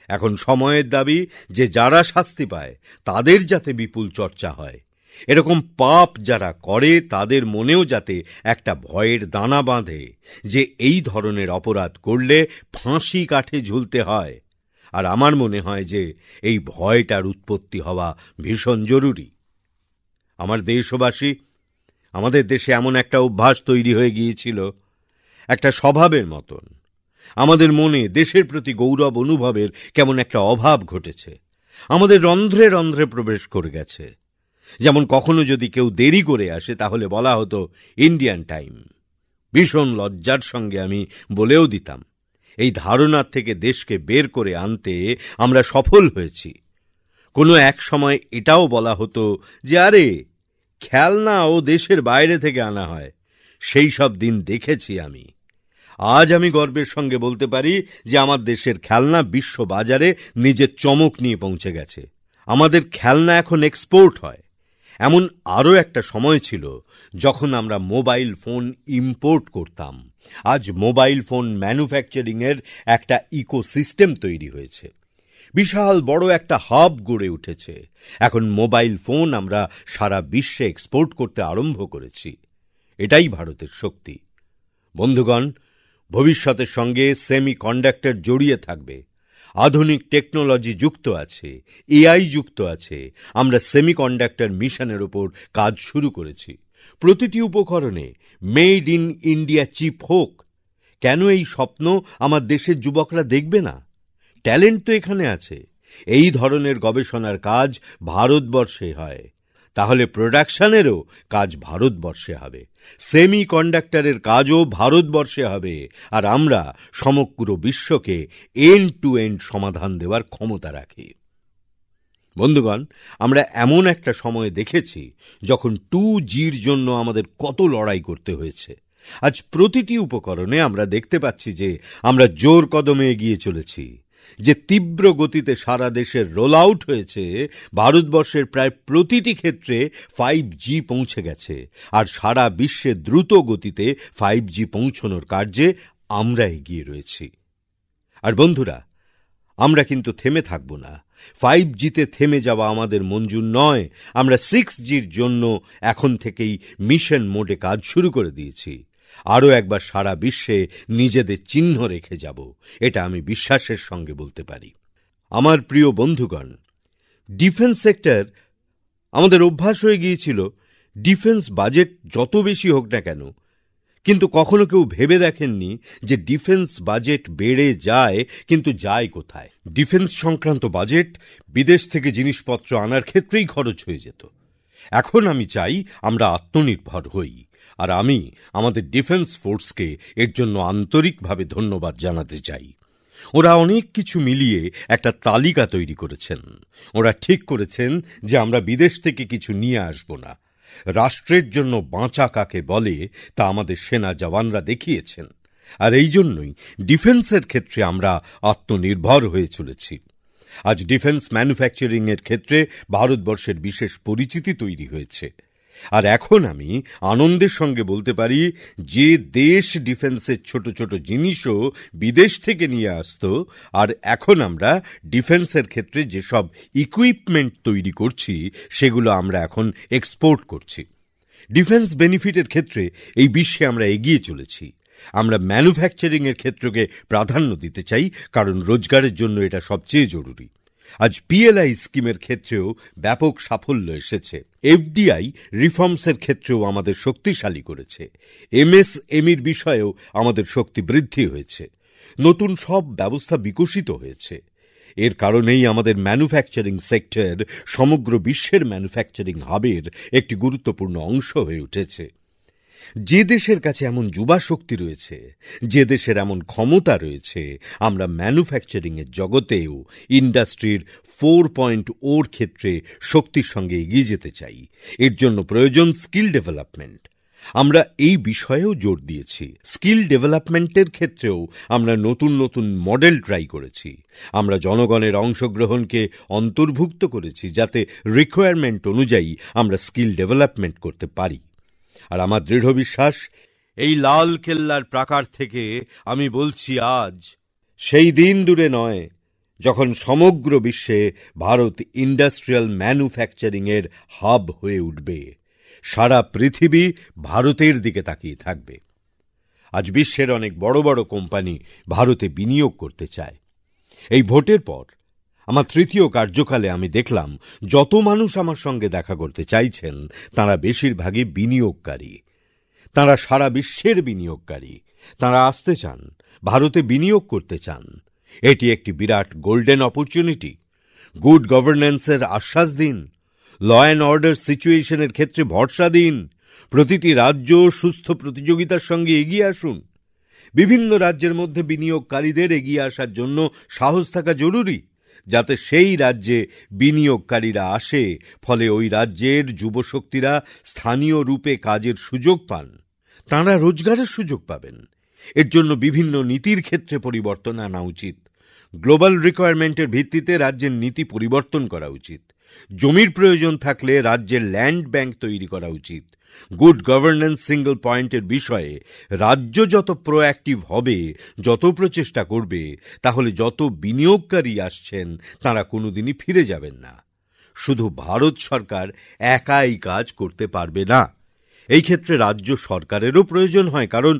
এখন সময়ের দাবি যে যারা শাস্তি পায় তাদের যাতে বিপুল চর্চা হয়। এরকম পাপ যারা করে তাদের মনেও যাতে একটা ভয়ের দানা বাঁধে যে এই ধরনের অপরাধ করলে ফাঁসি কাঠে ঝুলতে হয়। আর আমার মনে হয় যে এই ভয়টার উৎপত্তি হওয়া ভীষণ জরুরি। আমার দেশবাসী, আমাদের দেশে এমন একটা অভ্যাস তৈরি হয়ে গিয়েছিল, একটা স্বভাবের মতন। আমাদের মনে দেশের প্রতি গৌরব অনুভবের কেমন একটা অভাব ঘটেছে। আমাদের রন্ধ্রে রন্ধ্রে প্রবেশ করে গেছে। যেমন কখনো যদি কেউ দেরি করে আসে তাহলে বলা হতো ইন্ডিয়ান টাইম। ভীষণ লজ্জার সঙ্গে আমি বলেও দিতাম, এই ধারণার থেকে দেশকে বের করে আনতে আমরা সফল হয়েছি। কোনো এক সময় এটাও বলা হতো যে আরে খেলনা ও দেশের বাইরে থেকে আনা হয়। সেই সব দিন দেখেছি আমি। আজ আমি গর্বের সঙ্গে বলতে পারি যে আমার দেশের খেলনা বিশ্ব বাজারে নিজের চমক নিয়ে পৌঁছে গেছে। আমাদের খেলনা এখন এক্সপোর্ট হয়। এমন আরও একটা সময় ছিল যখন আমরা মোবাইল ফোন ইম্পোর্ট করতাম। আজ মোবাইল ফোন ম্যানুফ্যাকচারিংয়ের একটা ইকোসিস্টেম তৈরি হয়েছে। বিশাল বড় একটা হাব গড়ে উঠেছে। এখন মোবাইল ফোন আমরা সারা বিশ্বে এক্সপোর্ট করতে আরম্ভ করেছি। এটাই ভারতের শক্তি। বন্ধুগণ, ভবিষ্যতের সঙ্গে সেমিকন্ডাক্টর জড়িয়ে থাকবে। আধুনিক টেকনোলজি যুক্ত আছে, এআই যুক্ত আছে। আমরা সেমিকন্ডাক্টর মিশনের উপর কাজ শুরু করেছি। প্রতিটি উপকরণে মেড ইন ইন্ডিয়া চিপ হোক। কেন এই স্বপ্ন আমার দেশের যুবকরা দেখবে না? ট্যালেন্ট তো এখানে আছে। এই ধরনের গবেষণার কাজ ভারতবর্ষে হয়, তাহলে প্রোডাকশনেরও কাজ ভারতবর্ষে হবে, সেমিকন্ডাক্টরের কাজও ভারতবর্ষে হবে। আর আমরা সমগ্র বিশ্বকে এন্ড টু এন্ড সমাধান দেওয়ার ক্ষমতা রাখি। বন্ধুগণ, আমরা এমন একটা সময় দেখেছি যখন 2Gর জন্য আমাদের কত লড়াই করতে হয়েছে। আজ প্রতিটি উপকরণে আমরা দেখতে পাচ্ছি যে আমরা জোর কদমে এগিয়ে চলেছি। যে তীব্র গতিতে সারা দেশের রোল আউট হয়েছে, ভারতবর্ষের প্রায় প্রতিটি ক্ষেত্রে 5G পৌঁছে গেছে। আর সারা বিশ্বে দ্রুত গতিতে 5G পৌঁছানোর কার্যে আমরা এগিয়ে রয়েছি। আর বন্ধুরা, আমরা কিন্তু থেমে থাকব না। 5Gতে থেমে যাওয়া আমাদের মঞ্জুর নয়। আমরা 6Gর জন্য এখন থেকেই মিশন মোডে কাজ শুরু করে দিয়েছি। আরও একবার সারা বিশ্বে নিজেদের চিহ্ন রেখে যাব, এটা আমি বিশ্বাসের সঙ্গে বলতে পারি। আমার প্রিয় বন্ধুগণ, ডিফেন্স সেক্টর, আমাদের অভ্যাস হয়ে গিয়েছিল ডিফেন্স বাজেট যত বেশি হোক না কেন, কিন্তু কখনো কেউ ভেবে দেখেননি যে ডিফেন্স বাজেট বেড়ে যায়, কিন্তু যায় কোথায়? ডিফেন্স সংক্রান্ত বাজেট বিদেশ থেকে জিনিসপত্র আনার ক্ষেত্রেই খরচ হয়ে যেত। এখন আমি চাই আমরা আত্মনির্ভর হই। আর আমি আমাদের ডিফেন্স ফোর্সকে এর জন্য আন্তরিকভাবে ধন্যবাদ জানাতে চাই। ওরা অনেক কিছু মিলিয়ে একটা তালিকা তৈরি করেছেন। ওরা ঠিক করেছেন যে আমরা বিদেশ থেকে কিছু নিয়ে আসব না। রাষ্ট্রের জন্য বাঁচা কাকে বলে তা আমাদের সেনা জওয়ানরা দেখিয়েছেন। আর এই জন্যই ডিফেন্সের ক্ষেত্রে আমরা আত্মনির্ভর হয়ে চলেছি। আজ ডিফেন্স ম্যানুফ্যাকচারিং এর ক্ষেত্রে ভারতবর্ষের বিশেষ পরিচিতি তৈরি হয়েছে। আর এখন আমি আনন্দের সঙ্গে বলতে পারি, যে দেশ ডিফেন্সের ছোট ছোট জিনিসও বিদেশ থেকে নিয়ে আসতো, আর এখন আমরা ডিফেন্সের ক্ষেত্রে যেসব ইকুইপমেন্ট তৈরি করছি সেগুলো আমরা এখন এক্সপোর্ট করছি। ডিফেন্স বেনিফিটের ক্ষেত্রে এই বিশ্বে আমরা এগিয়ে চলেছি। আমরা ম্যানুফ্যাকচারিং এর ক্ষেত্রকে প্রাধান্য দিতে চাই, কারণ রোজগারের জন্য এটা সবচেয়ে জরুরি। আজ পিএলআই স্কিমের ক্ষেত্রেও ব্যাপক সাফল্য এসেছে। এফডিআই রিফর্মসের ক্ষেত্রেও আমাদের শক্তিশালী করেছে। এমএসএমইর বিষয়েও আমাদের শক্তি বৃদ্ধি হয়েছে। নতুন সব ব্যবস্থা বিকশিত হয়েছে। এর কারণেই আমাদের ম্যানুফ্যাকচারিং সেক্টর সমগ্র বিশ্বের ম্যানুফ্যাকচারিং হাবের একটি গুরুত্বপূর্ণ অংশ হয়ে উঠেছে। যে দেশের কাছে এমন যুবা শক্তি রয়েছে, যে দেশের এমন ক্ষমতা রয়েছে, আমরা ম্যানুফ্যাকচারিং এর জগতেও ইন্ডাস্ট্রির 4.0 ক্ষেত্রে শক্তির সঙ্গে এগিয়ে যেতে চাই। এর জন্য প্রয়োজন স্কিল ডেভেলপমেন্ট। আমরা এই বিষয়েও জোর দিয়েছি। স্কিল ডেভেলপমেন্টের ক্ষেত্রেও আমরা নতুন নতুন মডেল ট্রাই করেছি। আমরা জনগণের অংশগ্রহণকে অন্তর্ভুক্ত করেছি, যাতে রিকোয়ারমেন্ট অনুযায়ী আমরা স্কিল ডেভেলপমেন্ট করতে পারি। আর আমার দৃঢ় বিশ্বাস, এই লাল কেল্লার প্রাকার থেকে আমি বলছি, আজ সেই দিন দূরে নয় যখন সমগ্র বিশ্বে ভারত ইন্ডাস্ট্রিয়াল ম্যানুফ্যাকচারিং এর হাব হয়ে উঠবে। সারা পৃথিবী ভারতের দিকে তাকিয়ে থাকবে। আজ বিশ্বের অনেক বড় বড় কোম্পানি ভারতে বিনিয়োগ করতে চায়। এই ভোটের পর আমার তৃতীয় কার্যকালে আমি দেখলাম, যত মানুষ আমার সঙ্গে দেখা করতে চাইছেন তাঁরা বেশিরভাগই বিনিয়োগকারী। তাঁরা সারা বিশ্বের বিনিয়োগকারী। তাঁরা আসতে চান, ভারতে বিনিয়োগ করতে চান। এটি একটি বিরাট গোল্ডেন অপরচুনিটি। গুড গভর্নেন্সের আশ্বাস দিন। ল অ্যান্ড অর্ডার সিচুয়েশনের ক্ষেত্রে ভরসা দিন। প্রতিটি রাজ্য সুস্থ প্রতিযোগিতার সঙ্গে এগিয়ে আসুন। বিভিন্ন রাজ্যের মধ্যে বিনিয়োগকারীদের এগিয়ে আসার জন্য সাহস থাকা জরুরি, যাতে সেই রাজ্যে বিনিয়োগকারীরা আসে, ফলে ওই রাজ্যের যুবশক্তিরা স্থানীয় রূপে কাজের সুযোগ পান, তাঁরা রোজগারের সুযোগ পাবেন। এর জন্য বিভিন্ন নীতির ক্ষেত্রে পরিবর্তন আনা উচিত। গ্লোবাল রিকোয়ারমেন্টের ভিত্তিতে রাজ্যের নীতি পরিবর্তন করা উচিত। জমির প্রয়োজন থাকলে রাজ্যের ল্যান্ড ব্যাংক তৈরি করা উচিত। গুড গভর্নেন্স সিঙ্গল পয়েন্টের বিষয়ে রাজ্য যত প্রোঅ্যাক্টিভ হবে, যত প্রচেষ্টা করবে, তাহলে যত বিনিয়োগকারী আসছেন তাঁরা কোনোদিনই ফিরে যাবেন না। শুধু ভারত সরকার একাই কাজ করতে পারবে না। এই ক্ষেত্রে রাজ্য সরকারেরও প্রয়োজন হয়, কারণ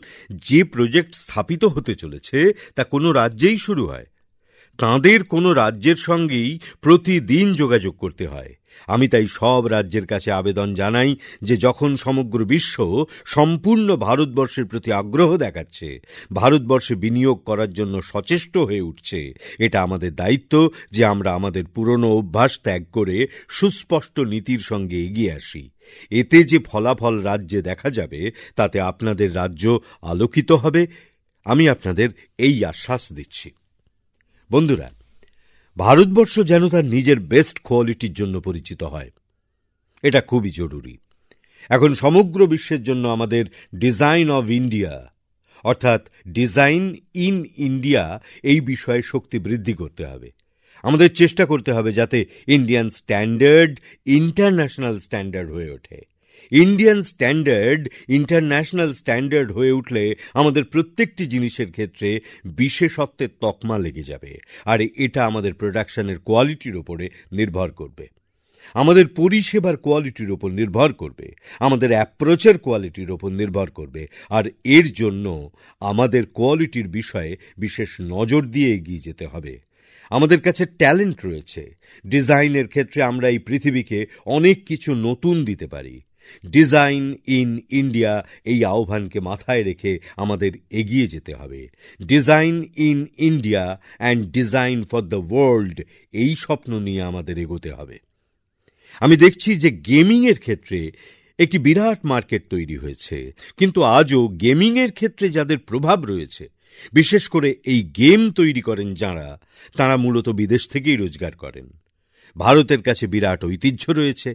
যে প্রজেক্ট স্থাপিত হতে চলেছে তা কোনো রাজ্যেই শুরু হয়। তাঁদের কোনো রাজ্যের সঙ্গেই প্রতিদিন যোগাযোগ করতে হয়। আমি তাই সব রাজ্যের কাছে আবেদন জানাই যে যখন সমগ্র বিশ্ব সম্পূর্ণ ভারতবর্ষের প্রতি আগ্রহ দেখাচ্ছে, ভারতবর্ষে বিনিয়োগ করার জন্য সচেষ্ট হয়ে উঠছে, এটা আমাদের দায়িত্ব যে আমরা আমাদের পুরনো অভ্যাস ত্যাগ করে সুস্পষ্ট নীতির সঙ্গে এগিয়ে আসি। এতে যে ফলাফল রাজ্যে দেখা যাবে, তাতে আপনাদের রাজ্য আলোকিত হবে। আমি আপনাদের এই আশ্বাস দিচ্ছি। বন্ধুরা, ভারতবর্ষ যেন তার নিজের বেস্ট কোয়ালিটির জন্য পরিচিত হয়, এটা খুবই জরুরি। এখন সমগ্র বিশ্বের জন্য আমাদের ডিজাইন অফ ইন্ডিয়া, অর্থাৎ ডিজাইন ইন ইন্ডিয়া, এই বিষয়ে শক্তি বৃদ্ধি করতে হবে। আমাদের চেষ্টা করতে হবে যাতে ইন্ডিয়ান স্ট্যান্ডার্ড ইন্টারন্যাশনাল স্ট্যান্ডার্ড হয়ে ওঠে। ইন্ডিয়ান স্ট্যান্ডার্ড ইন্টারন্যাশনাল স্ট্যান্ডার্ড হয়ে উঠলে আমাদের প্রত্যেকটি জিনিসের ক্ষেত্রে বিশেষত্বের তকমা লেগে যাবে, আর এটা আমাদের প্রোডাকশনের কোয়ালিটির উপরে নির্ভর করবে, আমাদের পরিষেবার কোয়ালিটির উপর নির্ভর করবে, আমাদের অ্যাপ্রোচের কোয়ালিটির উপর নির্ভর করবে। আর এর জন্য আমাদের কোয়ালিটির বিষয়ে বিশেষ নজর দিয়ে এগিয়ে যেতে হবে। আমাদের কাছে ট্যালেন্ট রয়েছে। ডিজাইনের ক্ষেত্রে আমরা এই পৃথিবীকে অনেক কিছু নতুন দিতে পারি। ডিজাইন ইন ইন্ডিয়া, এই আহ্বানকে মাথায় রেখে আমাদের এগিয়ে যেতে হবে। Design in India and design for the world, এই স্বপ্ন নিয়ে আমাদের এগোতে হবে। আমি দেখছি যে গেমিং এর ক্ষেত্রে একটি বিরাট মার্কেট তৈরি হয়েছে, কিন্তু আজও গেমিং এর ক্ষেত্রে যাদের প্রভাব রয়েছে, বিশেষ করে এই গেম তৈরি করেন যাঁরা, তাঁরা মূলত বিদেশ থেকেই রোজগার করেন। ভারতের কাছে বিরাট ঐতিহ্য রয়েছে।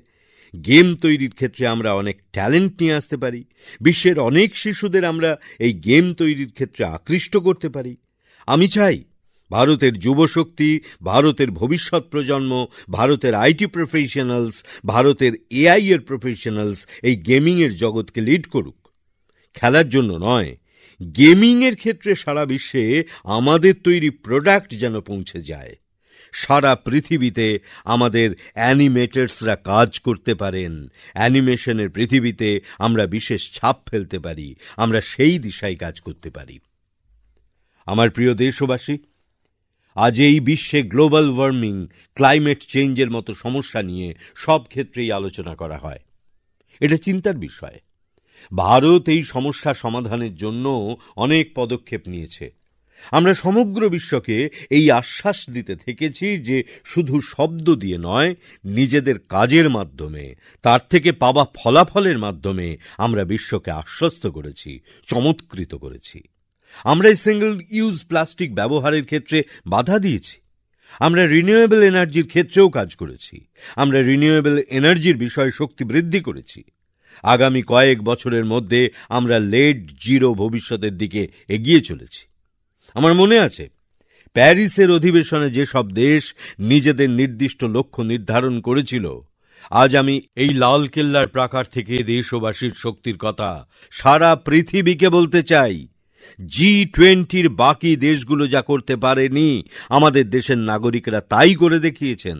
গেম তৈরির ক্ষেত্রে আমরা অনেক ট্যালেন্ট নিয়ে আসতে পারি। বিশ্বের অনেক শিশুদের আমরা এই গেম তৈরির ক্ষেত্রে আকৃষ্ট করতে পারি। আমি চাই ভারতের যুবশক্তি, ভারতের ভবিষ্যৎ প্রজন্ম, ভারতের আইটি প্রফেশনালস, ভারতের এআই এর প্রফেশনালস এই গেমিং এর জগৎকে লিড করুক। খেলার জন্য নয়, গেমিং এর ক্ষেত্রে সারা বিশ্বে আমাদের তৈরি প্রোডাক্ট যেন পৌঁছে যায়। সারা পৃথিবীতে আমাদের অ্যানিমেটরসরা কাজ করতে পারেন। অ্যানিমেশনের পৃথিবীতে আমরা বিশেষ ছাপ ফেলতে পারি। আমরা সেই দিশায় কাজ করতে পারি। আমার প্রিয় দেশবাসী, আজ এই বিশ্বে গ্লোবাল ওয়ার্মিং, ক্লাইমেট চেঞ্জের মতো সমস্যা নিয়ে সব ক্ষেত্রেই আলোচনা করা হয়। এটা চিন্তার বিষয়। ভারত এই সমস্যা সমাধানের জন্য অনেক পদক্ষেপ নিয়েছে। আমরা সমগ্র বিশ্বকে এই আশ্বাস দিতে থেকেছি যে শুধু শব্দ দিয়ে নয়, নিজেদের কাজের মাধ্যমে, তার থেকে পাওয়া ফলাফলের মাধ্যমে আমরা বিশ্বকে আশ্বস্ত করেছি, চমৎকৃত করেছি। আমরা এই সিঙ্গল ইউজ প্লাস্টিক ব্যবহারের ক্ষেত্রে বাধা দিয়েছি। আমরা রিনিউয়েবল এনার্জির ক্ষেত্রেও কাজ করেছি। আমরা রিনিউয়েবল এনার্জির বিষয়ে শক্তি বৃদ্ধি করেছি। আগামী কয়েক বছরের মধ্যে আমরা লেড জিরো ভবিষ্যতের দিকে এগিয়ে চলেছি। আমার মনে আছে, প্যারিসের অধিবেশনে যেসব দেশ নিজেদের নির্দিষ্ট লক্ষ্য নির্ধারণ করেছিল, আজ আমি এই লালকেল্লার প্রাকার থেকে দেশবাসীর শক্তির কথা সারা পৃথিবীকে বলতে চাই। জি20র বাকি দেশগুলো যা করতে পারেনি, আমাদের দেশের নাগরিকরা তাই করে দেখিয়েছেন।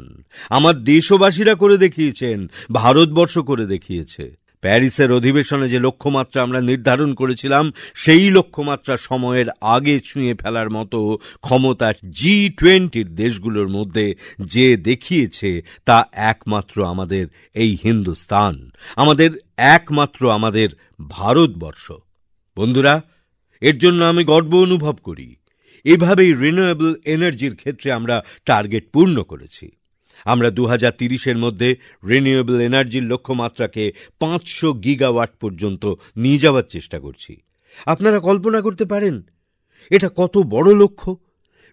আমার দেশবাসীরা করে দেখিয়েছেন, ভারতবর্ষ করে দেখিয়েছে। প্যারিসের অধিবেশনে যে লক্ষ্যমাত্রা আমরা নির্ধারণ করেছিলাম, সেই লক্ষ্যমাত্রা সময়ের আগে ছুঁয়ে ফেলার মতো ক্ষমতা জি20র দেশগুলোর মধ্যে যে দেখিয়েছে, তা একমাত্র আমাদের এই হিন্দুস্তান, একমাত্র আমাদের ভারতবর্ষ। বন্ধুরা, এর জন্য আমি গর্ব অনুভব করি। এভাবেই রিনিউয়েবল এনার্জির ক্ষেত্রে আমরা টার্গেট পূর্ণ করেছি। আমরা 2030-এর মধ্যে রিনিউয়েবল এনার্জির লক্ষ্যমাত্রাকে 500 গিগাওয়াট পর্যন্ত নিয়ে যাওয়ার চেষ্টা করছি। আপনারা কল্পনা করতে পারেন এটা কত বড় লক্ষ্য?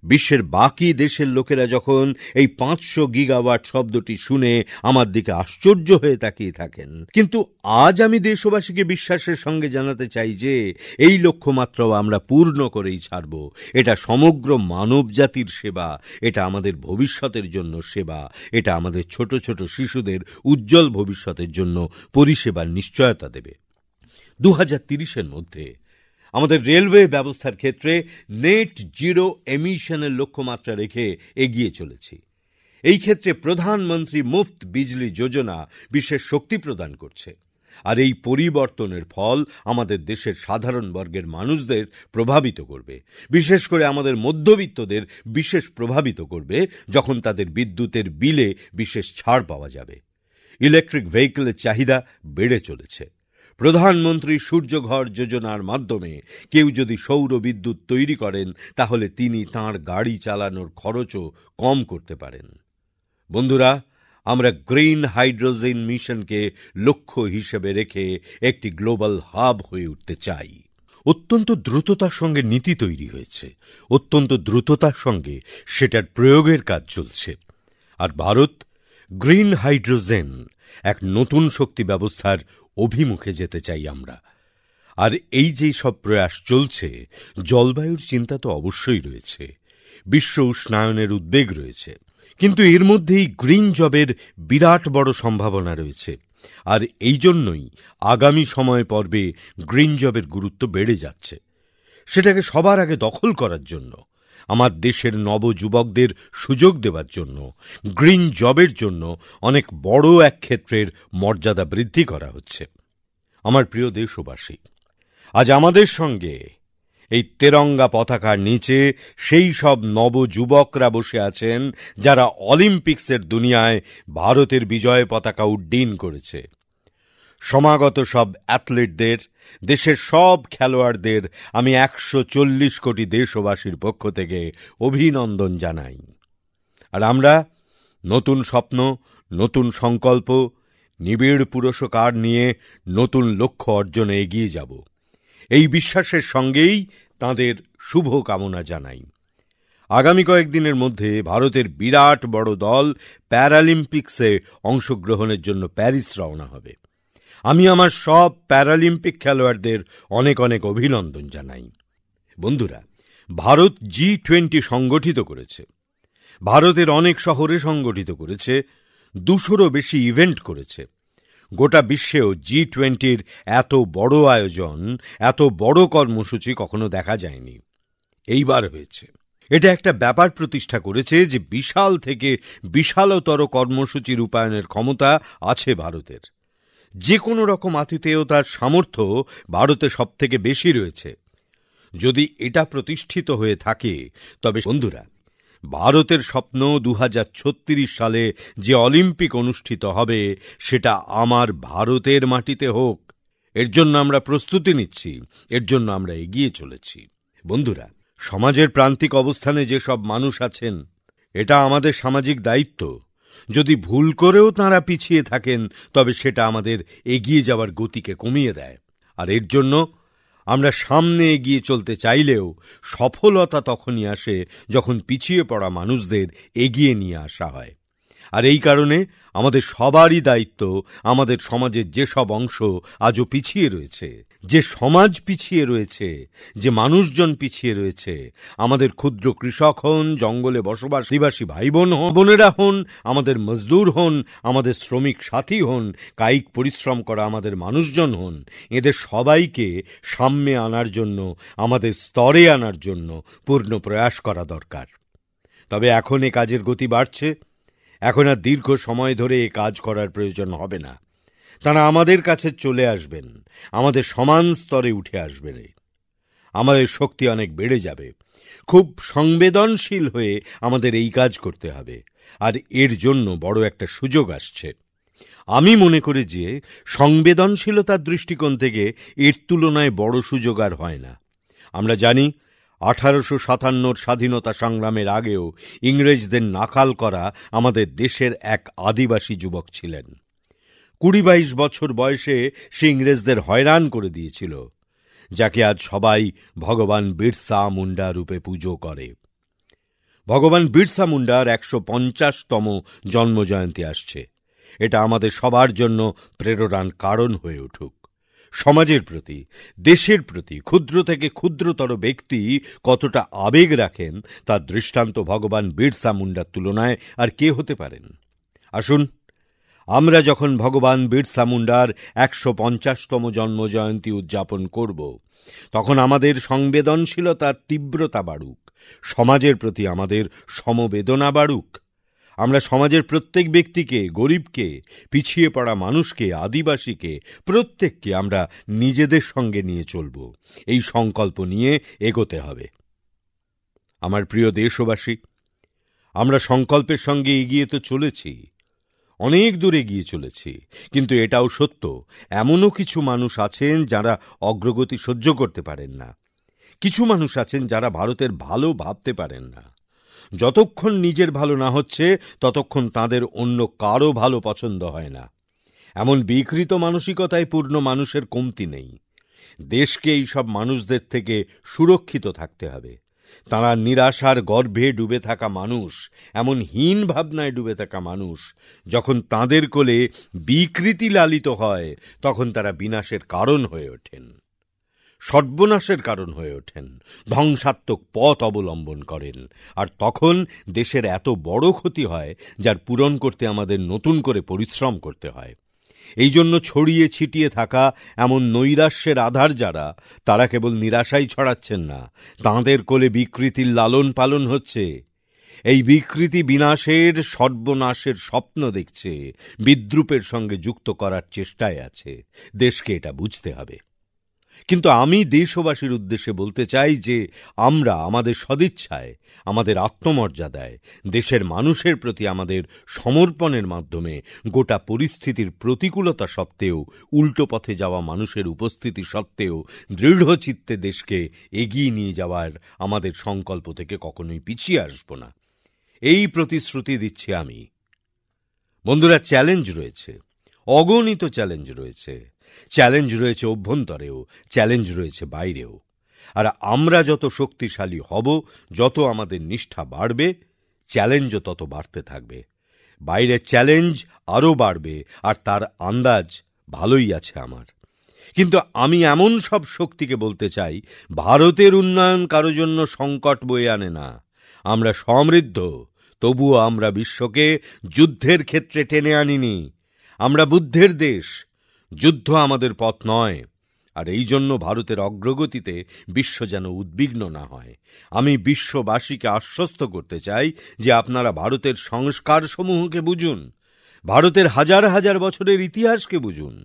বিশ্বের বাকি দেশের লোকেরা যখন এই 500 গিগাওয়াট শব্দটি শুনে আমার দিকে আশ্চর্য হয়ে তাকিয়ে থাকেন, কিন্তু আজ আমি দেশবাসীকে বিশ্বাসের সঙ্গে জানাতে চাই যে এই লক্ষ্যমাত্রাও আমরা পূর্ণ করেই ছাড়ব। এটা সমগ্র মানবজাতির সেবা, এটা আমাদের ভবিষ্যতের জন্য সেবা, এটা আমাদের ছোট ছোট শিশুদের উজ্জ্বল ভবিষ্যতের জন্য পরিষেবার নিশ্চয়তা দেবে। 2030-এর মধ্যে আমাদের রেলওয়ে ব্যবস্থার ক্ষেত্রে নেট জিরো এমিশনের লক্ষ্যমাত্রা রেখে এগিয়ে চলেছি। এই ক্ষেত্রে প্রধানমন্ত্রী মুফত বিজলি যোজনা বিশেষ শক্তি প্রদান করছে। আর এই পরিবর্তনের ফল আমাদের দেশের সাধারণ বর্গের মানুষদের প্রভাবিত করবে। বিশেষ করে আমাদের মধ্যবিত্তদের বিশেষ প্রভাবিত করবে, যখন তাদের বিদ্যুতের বিলে বিশেষ ছাড় পাওয়া যাবে। ইলেকট্রিক ভেহিকলের চাহিদা বেড়ে চলেছে। প্রধানমন্ত্রী সূর্যঘর যোজনার মাধ্যমে কেউ যদি সৌর বিদ্যুৎ তৈরি করেন, তাহলে তিনি তাঁর গাড়ি চালানোর খরচও কম করতে পারেন। বন্ধুরা, আমরা গ্রিন হাইড্রোজেন মিশনকে লক্ষ্য হিসেবে রেখে একটি গ্লোবাল হাব হয়ে উঠতে চাই। অত্যন্ত দ্রুততার সঙ্গে নীতি তৈরি হয়েছে, অত্যন্ত দ্রুততার সঙ্গে সেটার প্রয়োগের কাজ চলছে। আর ভারত গ্রিন হাইড্রোজেন এক নতুন শক্তি ব্যবস্থার অভিমুখে যেতে চাই আমরা। আর এই যে সব প্রয়াস চলছে, জলবায়ুর চিন্তা তো অবশ্যই রয়েছে, বিশ্ব উষ্ণায়নের উদ্বেগ রয়েছে, কিন্তু এর মধ্যেই গ্রিন জবের বিরাট বড় সম্ভাবনা রয়েছে। আর এই জন্যই আগামী সময় পর্বে গ্রিন জবের গুরুত্ব বেড়ে যাচ্ছে। সেটাকে সবার আগে দখল করার জন্য, আমার দেশের নবযুবকদের সুযোগ দেওয়ার জন্য, গ্রিন জবের জন্য অনেক বড় এক ক্ষেত্রের মর্যাদা বৃদ্ধি করা হচ্ছে। আমার প্রিয় দেশবাসী, আজ আমাদের সঙ্গে এই তেরঙ্গা পতাকার নিচে সেই সব নবযুবকরা বসে আছেন যারা অলিম্পিক্সের দুনিয়ায় ভারতের বিজয় পতাকা উড্ডীন করেছে। সমাগত সব অ্যাথলিটদের, দেশের সব খেলোয়াড়দের আমি 140 কোটি দেশবাসীর পক্ষ থেকে অভিনন্দন জানাই। আর আমরা নতুন স্বপ্ন, নতুন সংকল্প, নিবিড় পুরস্কার নিয়ে নতুন লক্ষ্য অর্জনে এগিয়ে যাব। এই বিশ্বাসের সঙ্গেই তাঁদের শুভ কামনা জানাই। আগামী কয়েকদিনের মধ্যে ভারতের বিরাট বড় দল প্যারালিম্পিক্সে অংশগ্রহণের জন্য প্যারিস রওনা হবে। আমি আমার সব প্যারালিম্পিক খেলোয়াড়দের অনেক অনেক অভিনন্দন জানাই। বন্ধুরা, ভারত জি20 সংগঠিত করেছে, ভারতের অনেক শহরে সংগঠিত করেছে, 200রও বেশি ইভেন্ট করেছে। গোটা বিশ্বেও জি20র এত বড় আয়োজন, এত বড় কর্মসূচি কখনো দেখা যায়নি। এইবার হয়েছে। এটা একটা ব্যাপার প্রতিষ্ঠা করেছে যে বিশাল থেকে বিশালতর কর্মসূচি রূপায়ণের ক্ষমতা আছে ভারতের। যে কোনো রকম আতিথেয়তার সামর্থ্য ভারতে সবথেকে বেশি রয়েছে। যদি এটা প্রতিষ্ঠিত হয়ে থাকে তবে বন্ধুরা, ভারতের স্বপ্ন 2036 সালে যে অলিম্পিক অনুষ্ঠিত হবে সেটা আমার ভারতের মাটিতে হোক। এর জন্য আমরা প্রস্তুতি নিচ্ছি, এর জন্য আমরা এগিয়ে চলেছি। বন্ধুরা, সমাজের প্রান্তিক অবস্থানে যেসব মানুষ আছেন, এটা আমাদের সামাজিক দায়িত্ব। যদি ভুল করেও তাঁরা পিছিয়ে থাকেন তবে সেটা আমাদের এগিয়ে যাওয়ার গতিকে কমিয়ে দেয়। আর এর জন্য আমরা সামনে এগিয়ে চলতে চাইলেও সফলতা তখনই আসে যখন পিছিয়ে পড়া মানুষদের এগিয়ে নিয়ে আসা হয়। আর এই কারণে আমাদের সবারই দায়িত্ব আমাদের সমাজের যেসব অংশ আজও পিছিয়ে রয়েছে, যে সমাজ পিছিয়ে রয়েছে, যে মানুষজন পিছিয়ে রয়েছে, আমাদের ক্ষুদ্র কৃষক হন, জঙ্গলে বসবাস আদিবাসী ভাই বোনেরা হন, আমাদের মজদুর হন, আমাদের শ্রমিক সাথী হন, কায়িক পরিশ্রম করা আমাদের মানুষজন হন, এদের সবাইকে সামনে আনার জন্য, আমাদের স্তরে আনার জন্য পূর্ণ প্রয়াস করা দরকার। তবে এখন এ কাজের গতি বাড়ছে। এখন আর দীর্ঘ সময় ধরে এ কাজ করার প্রয়োজন হবে না। তারা আমাদের কাছে চলে আসবেন, আমাদের সমান স্তরে উঠে আসবেন। আমাদের শক্তি অনেক বেড়ে যাবে। খুব সংবেদনশীল হয়ে আমাদের এই কাজ করতে হবে। আর এর জন্য বড় একটা সুযোগ আসছে। আমি মনে করি যে সংবেদনশীলতার দৃষ্টিকোণ থেকে এর তুলনায় বড় সুযোগ আর হয় না। আমরা জানি 1857 স্বাধীনতা সংগ্রামের আগেও ইংরেজদের নাকাল করা আমাদের দেশের এক আদিবাসী যুবক ছিলেন। 20-22 বছর বয়সে সে ইংরেজদের হয়রান করে দিয়েছিল, যাকে আজ সবাই ভগবান বিরসা মুন্ডা রূপে পুজো করে। ভগবান বিরসা মুন্ডার 150তম জন্মজয়ন্তী আসছে। এটা আমাদের সবার জন্য প্রেরণার কারণ হয়ে উঠুক। সমাজের প্রতি, দেশের প্রতি ক্ষুদ্র থেকে ক্ষুদ্রতর ব্যক্তি কতটা আবেগ রাখেন তার দৃষ্টান্ত ভগবান বিরসা মুন্ডার তুলনায় আর কে হতে পারেন। আসুন, আমরা যখন ভগবান বিরসা মুন্ডার 150তম জন্মজয়ন্তী উদযাপন করব, তখন আমাদের সংবেদনশীলতার তীব্রতা বাড়ুক, সমাজের প্রতি আমাদের সমবেদনা বাড়ুক। আমরা সমাজের প্রত্যেক ব্যক্তিকে, গরিবকে, পিছিয়ে পড়া মানুষকে, আদিবাসীকে, প্রত্যেককে আমরা নিজেদের সঙ্গে নিয়ে চলব। এই সংকল্প নিয়ে এগোতে হবে। আমার প্রিয় দেশবাসী, আমরা সংকল্পের সঙ্গে এগিয়ে তো চলেছি, অনেক দূর এগিয়ে চলেছি, কিন্তু এটাও সত্য এমনও কিছু মানুষ আছেন যারা অগ্রগতি সহ্য করতে পারেন না। কিছু মানুষ আছেন যারা ভারতের ভালো ভাবতে পারেন না। যতক্ষণ নিজের ভালো না হচ্ছে ততক্ষণ তাদের অন্য কারো ভালো পছন্দ হয় না। এমন বিকৃত মানসিকতায় পূর্ণ মানুষের কমতি নেই। দেশকে এই সব মানুষদের থেকে সুরক্ষিত থাকতে হবে। তারা নিরাশার গর্ভে ডুবে থাকা মানুষ, এমন হীন ভাবনায় ডুবে থাকা মানুষ, যখন তাদের কোলে বিকৃতি লালিত হয় তখন তারা বিনাশের কারণ হয়ে ওঠেন, সর্বনাশের কারণ হয়ে ওঠেন, ধ্বংসাত্মক পথ অবলম্বন করেন। আর তখন দেশের এত বড় ক্ষতি হয় যার পূরণ করতে আমাদের নতুন করে পরিশ্রম করতে হয়। এই জন্য ছড়িয়ে ছিটিয়ে থাকা এমন নৈরাশ্যের আধার যারা, তারা কেবল নিরাশাই ছড়াচ্ছেন না, তাঁদের কোলে বিকৃতির লালন পালন হচ্ছে। এই বিকৃতি বিনাশের, সর্বনাশের স্বপ্ন দেখছে, বিদ্রূপের সঙ্গে যুক্ত করার চেষ্টায় আছে। দেশকে এটা বুঝতে হবে। কিন্তু আমি দেশবাসীর উদ্দেশ্যে বলতে চাই যে আমরা আমাদের সদিচ্ছায়, আমাদের আত্মমর্যাদায়, দেশের মানুষের প্রতি আমাদের সমর্পণের মাধ্যমে গোটা পরিস্থিতির প্রতিকূলতা সত্ত্বেও, উল্টো পথে যাওয়া মানুষের উপস্থিতি সত্ত্বেও দৃঢ়চিত্তে দেশকে এগিয়ে নিয়ে যাওয়ার আমাদের সংকল্প থেকে কখনোই পিছিয়ে আসব না, এই প্রতিশ্রুতি দিচ্ছি আমি। বন্ধুরা, চ্যালেঞ্জ রয়েছে, অগণিত চ্যালেঞ্জ রয়েছে। চ্যালেঞ্জ রয়েছে অভ্যন্তরেও, চ্যালেঞ্জ রয়েছে বাইরেও। আর আমরা যত শক্তিশালী হব, যত আমাদের নিষ্ঠা বাড়বে, চ্যালেঞ্জও তত বাড়তে থাকবে। বাইরের চ্যালেঞ্জ আরও বাড়বে, আর তার আন্দাজ ভালোই আছে আমার। কিন্তু আমি এমন সব শক্তিকে বলতে চাই, ভারতের উন্নয়ন কারো জন্য সংকট বয়ে আনে না। আমরা সমৃদ্ধ, তবুও আমরা বিশ্বকে যুদ্ধের ক্ষেত্রে টেনে আনিনি। আমরা বুদ্ধের দেশ, যুদ্ধ আমাদের পথ নয়। আর এই জন্য ভারতের অগ্রগতিতে বিশ্ব যেন উদ্বিগ্ন না হয়। আমি বিশ্ববাসীকে আশ্বস্ত করতে চাই যে আপনারা ভারতের সংস্কার সমূহকে বুঝুন, ভারতের হাজার হাজার বছরের ইতিহাসকে বুঝুন।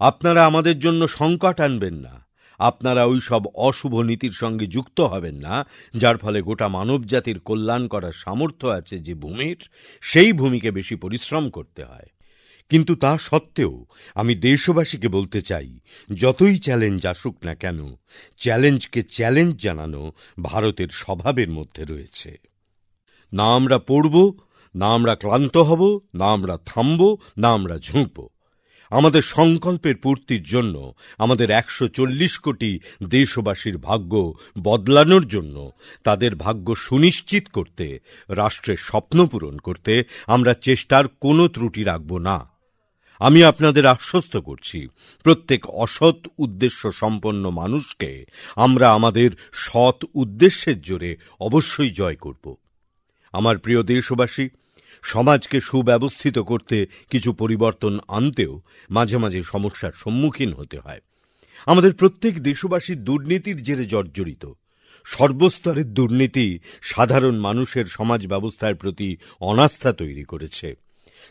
আপনারা আমাদের জন্য সংকট আনবেন না, আপনারা ওই সব অশুভ নীতির সঙ্গে যুক্ত হবেন না, যার ফলে গোটা মানবজাতির কল্যাণ করার সামর্থ্য আছে যে ভূমির, সেই ভূমিকে বেশি পরিশ্রম করতে হয়। কিন্তু তা সত্ত্বেও আমি দেশবাসীকে বলতে চাই, যতই চ্যালেঞ্জ আসুক না কেন, চ্যালেঞ্জকে চ্যালেঞ্জ জানানো ভারতের স্বভাবের মধ্যে রয়েছে। না আমরা পড়ব, না আমরা ক্লান্ত হব, না আমরা থামব, না আমরা ঝুঁকব। আমাদের সংকল্পের পূর্তির জন্য, আমাদের ১৪০ কোটি দেশবাসীর ভাগ্য বদলানোর জন্য, তাদের ভাগ্য সুনিশ্চিত করতে, রাষ্ট্রের স্বপ্ন পূরণ করতে আমরা চেষ্টার কোনো ত্রুটি রাখব না। আমি আপনাদের আশ্বস্ত করছি, প্রত্যেক অসৎ উদ্দেশ্য সম্পন্ন মানুষকে আমরা আমাদের সৎ উদ্দেশ্যের জোরে অবশ্যই জয় করব। আমার প্রিয় দেশবাসী, সমাজকে সুব্যবস্থিত করতে কিছু পরিবর্তন আনতেও মাঝে মাঝে সমস্যার সম্মুখীন হতে হয়। আমাদের প্রত্যেক দেশবাসী দুর্নীতির জেরে জর্জরিত। সর্বস্তরের দুর্নীতি সাধারণ মানুষের সমাজ ব্যবস্থার প্রতি অনাস্থা তৈরি করেছে।